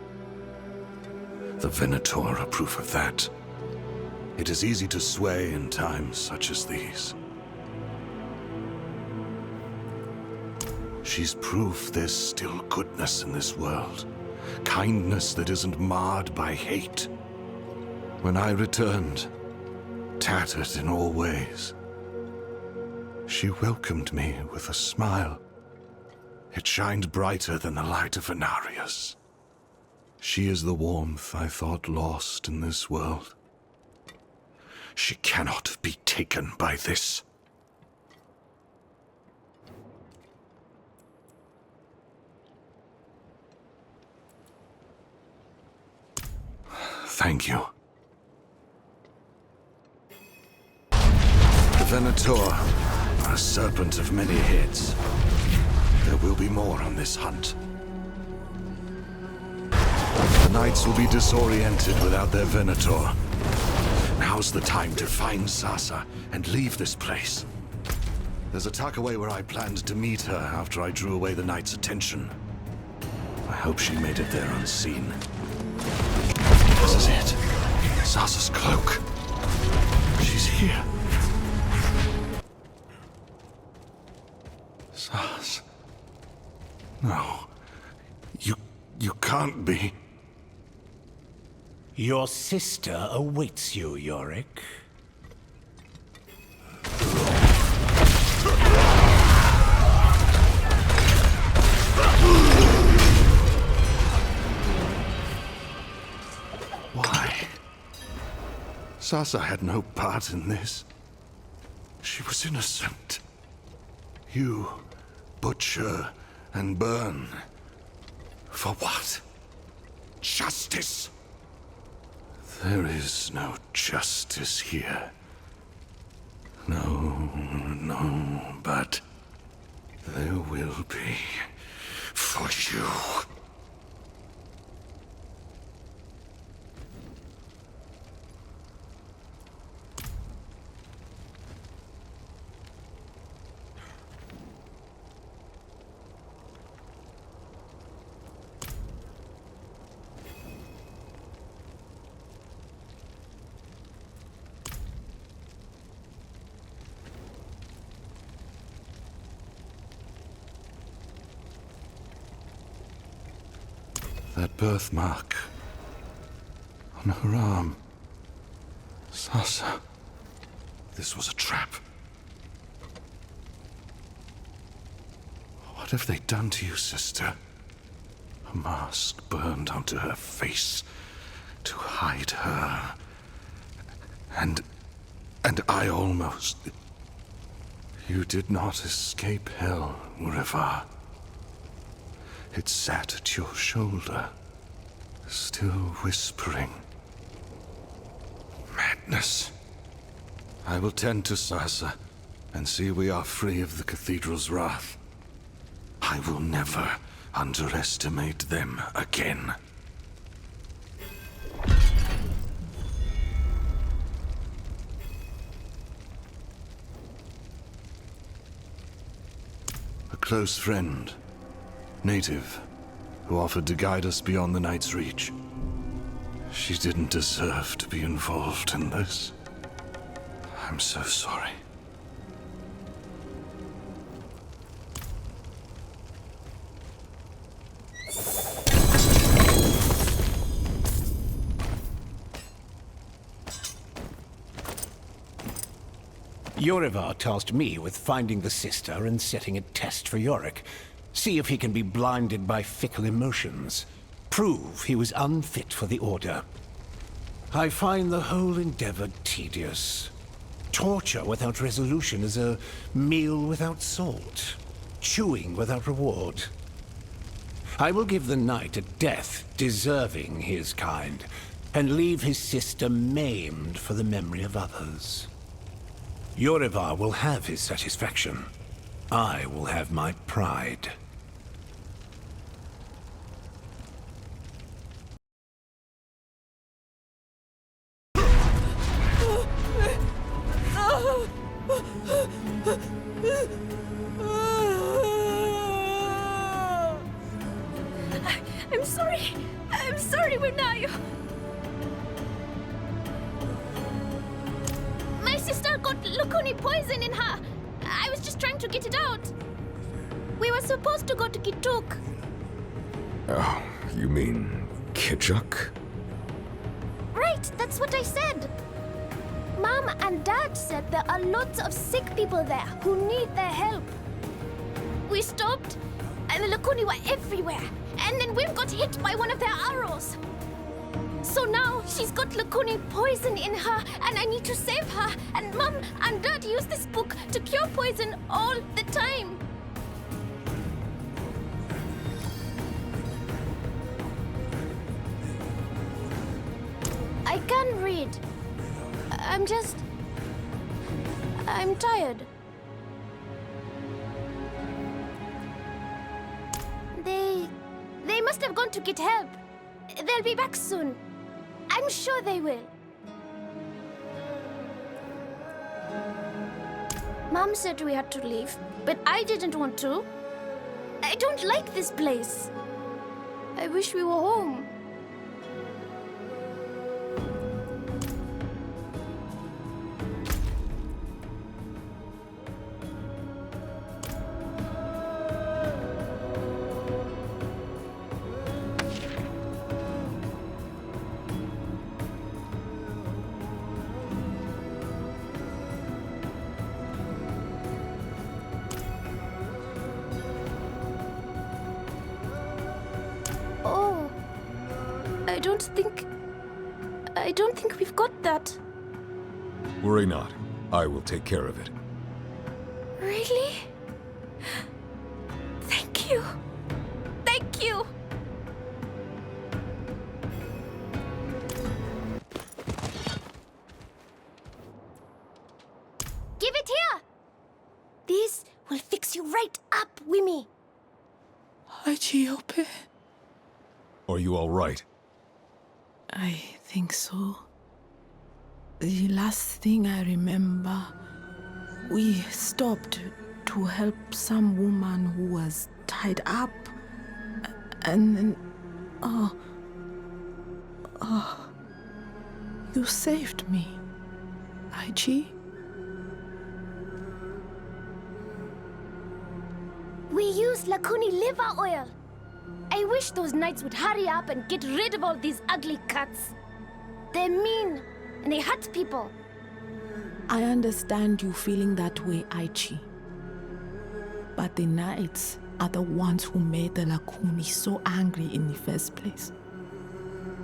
The Venator are proof of that. It is easy to sway in times such as these. She's proof there's still goodness in this world. Kindness that isn't marred by hate. When I returned, tattered in all ways, she welcomed me with a smile. It shined brighter than the light of Venarius. She is the warmth I thought lost in this world. She cannot be taken by this. Thank you. The Venator, a serpent of many heads. There will be more on this hunt. The knights will be disoriented without their Venator. Now's the time to find Sasa and leave this place. There's a tuckaway where I planned to meet her after I drew away the knights' attention. I hope she made it there unseen. This is it. Sasa's cloak. She's here. Sas. No. You can't be. Your sister awaits you, Yorick. Why? Sasa had no part in this. She was innocent. You butcher and burn. For what? Justice? There is no justice here. No, but there will be for you. That birthmark on her arm. Sasa. This was a trap. What have they done to you, sister? A mask burned onto her face to hide her. And I almost... You did not escape hell, Urivar. It sat at your shoulder, still whispering. Madness. I will tend to Sasa and see we are free of the cathedral's wrath. I will never underestimate them again. A close friend. Native, who offered to guide us beyond the Knight's reach. She didn't deserve to be involved in this. I'm so sorry. Urivar tasked me with finding the sister and setting a test for Yorick. See if he can be blinded by fickle emotions. Prove he was unfit for the Order. I find the whole endeavor tedious. Torture without resolution is a meal without salt. Chewing without reward. I will give the knight a death deserving his kind, and leave his sister maimed for the memory of others. Urivar will have his satisfaction. I will have my pride. I'm sorry. I'm sorry, Winayo. My sister got Lukuni poison in her. I was just trying to get it out. We were supposed to go to Kituk. Oh, you mean Kijuk? Right, that's what I said. Mom and Dad said there are lots of sick people there who need their help. We stopped, and the Lukuni were everywhere. And then Wim got hit by one of their arrows. So now she's got Lukuni poison in her, and I need to save her. And Mom and Dad use this book to cure poison all the time. I can read. I'm tired. They must have gone to get help. They'll be back soon. I'm sure they will. Mom said we had to leave, but I didn't want to. I don't like this place. I wish we were home. I don't think we've got that. Worry not. I will take care of it. Really? Thank you. Thank you. Give it here. This will fix you right up, Wimmy. Achiope. Are you all right? I think so. The last thing I remember, we stopped to help some woman who was tied up. And then, you saved me, Aichi. We used Lukuni liver oil. I wish those knights would hurry up and get rid of all these ugly cuts. They're mean, and they hurt people. I understand you feeling that way, Aichi. But the knights are the ones who made the Lukuni so angry in the first place.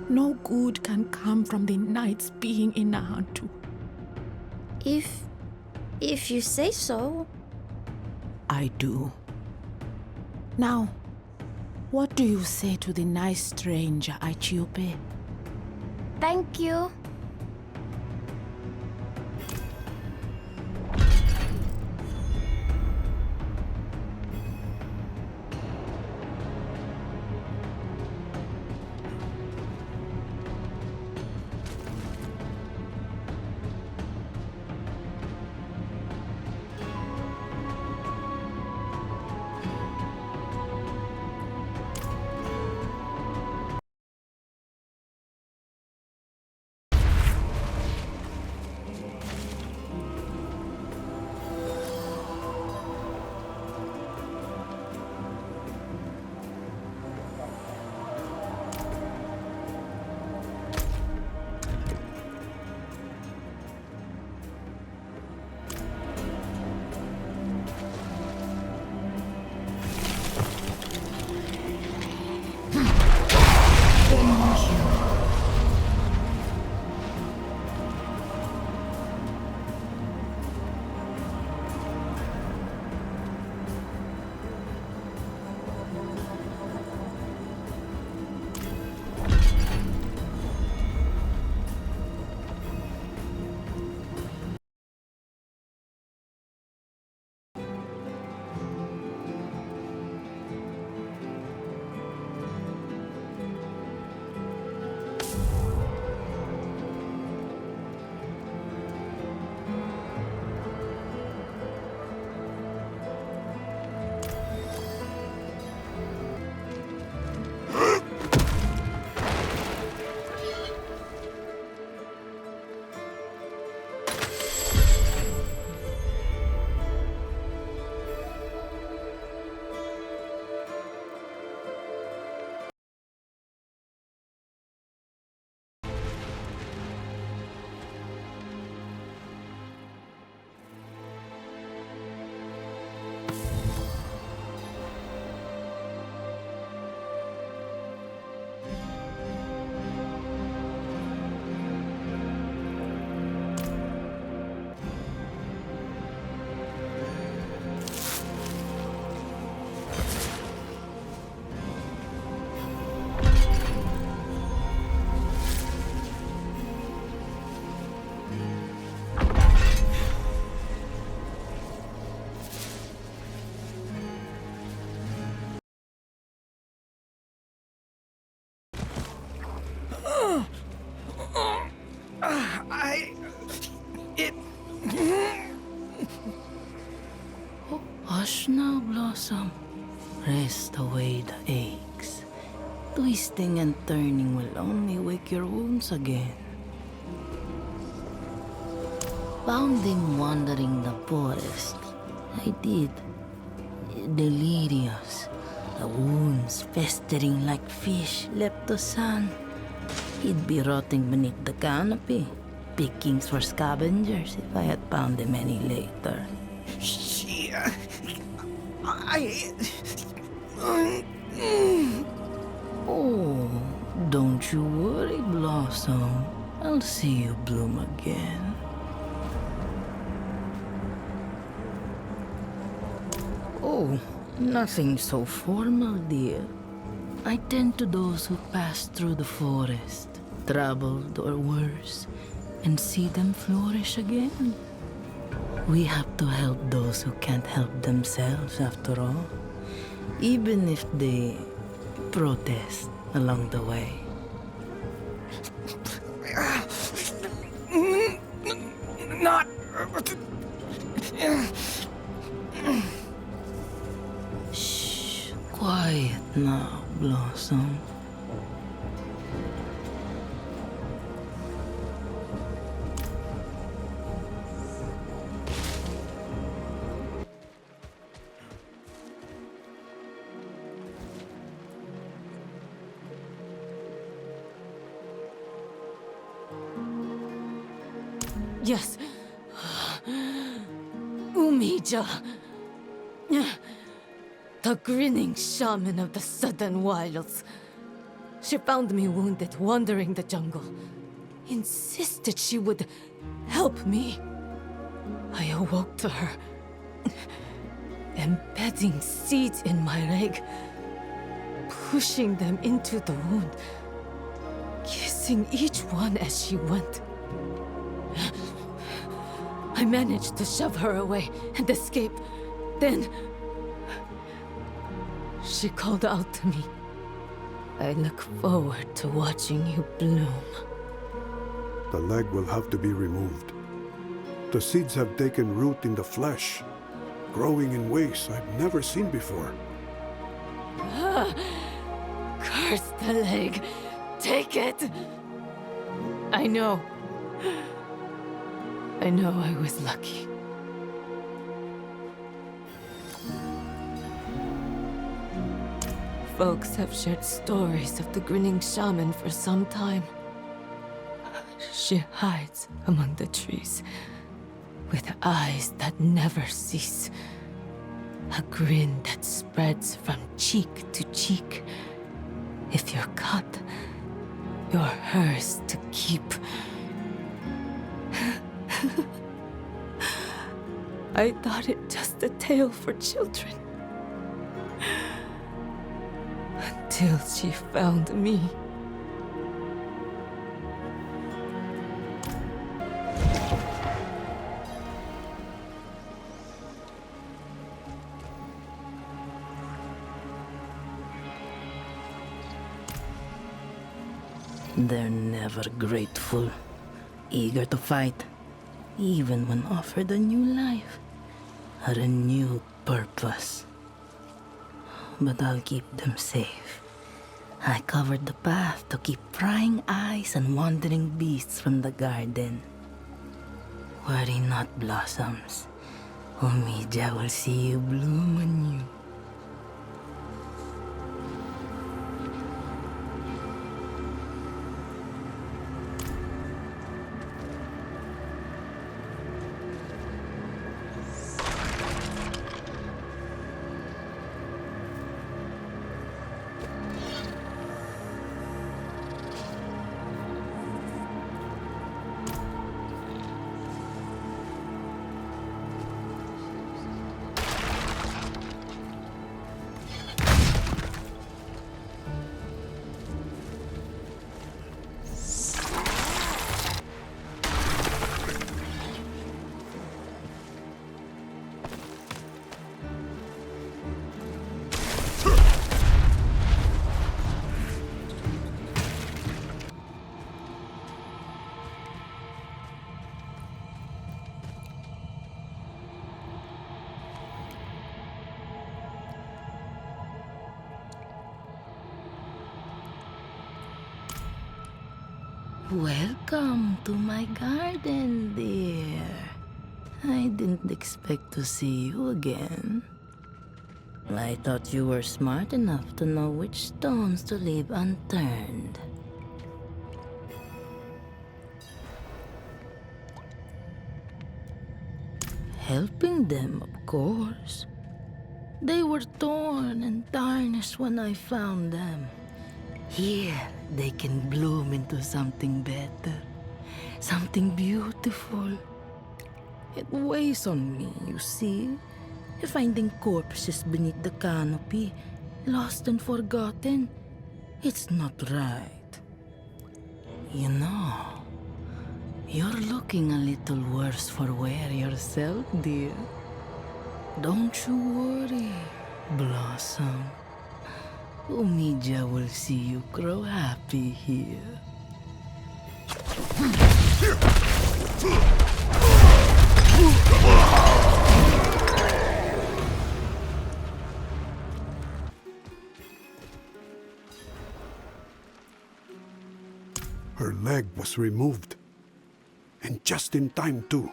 No good can come from the knights being in Nahantu. If you say so. I do. Now, what do you say to the nice stranger, Achiope? Thank you. Twisting and turning will only wake your wounds again. Found him wandering the forest. I did. Delirious. The wounds festering like fish left the sun. He'd be rotting beneath the canopy. Pickings for scavengers if I had found him any later. Oh, don't you worry, Blossom. I'll see you bloom again. Oh, nothing so formal, dear. I tend to those who pass through the forest, troubled or worse, and see them flourish again. We have to help those who can't help themselves, after all, even if they protest along the way. Not... Shh, quiet now, Blossom. Yes. Umija. The grinning shaman of the southern wilds. She found me wounded wandering the jungle. Insisted she would help me. I awoke to her, embedding seeds in my leg, pushing them into the wound, kissing each one as she went. I managed to shove her away and escape. Then she called out to me. I look forward to watching you bloom. The leg will have to be removed. The seeds have taken root in the flesh, growing in ways I've never seen before. Curse the leg. Take it. I know I was lucky. Folks have shared stories of the grinning shaman for some time. She hides among the trees, with eyes that never cease. A grin that spreads from cheek to cheek. If you're caught, you're hers to keep. I thought it just a tale for children. Until she found me. They're never grateful, eager to fight, even when offered a new life, a renewed purpose. But I'll keep them safe. I covered the path to keep prying eyes and wandering beasts from the garden. Worry not, Blossoms. Umija will see you bloom anew. Welcome to my garden, dear. I didn't expect to see you again. I thought you were smart enough to know which stones to leave unturned. Helping them, of course. They were torn and tarnished when I found them. Here, they can bloom into something better. Something beautiful. It weighs on me, you see. Finding corpses beneath the canopy, lost and forgotten. It's not right. You know, you're looking a little worse for wear yourself, dear. Don't you worry, Blossom. Umidja will see you grow happy here. Her leg was removed. And just in time, too.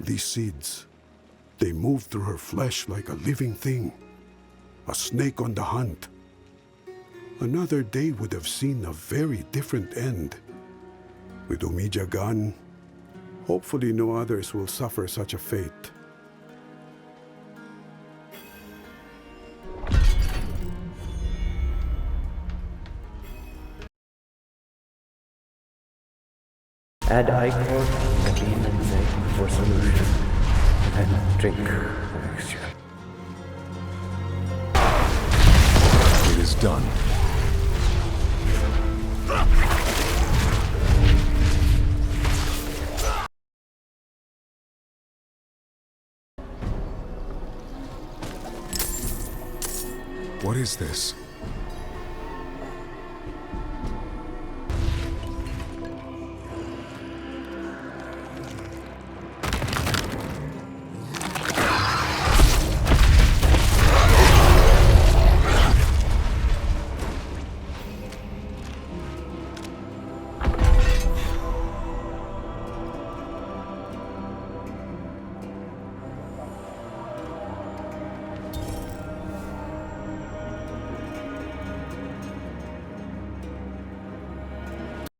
These seeds, they moved through her flesh like a living thing. A snake on the hunt. Another day would have seen a very different end. With Umidja gone, hopefully no others will suffer such a fate. Add ichor and Teganze for solution, and then drink the mixture. It is done. What is this?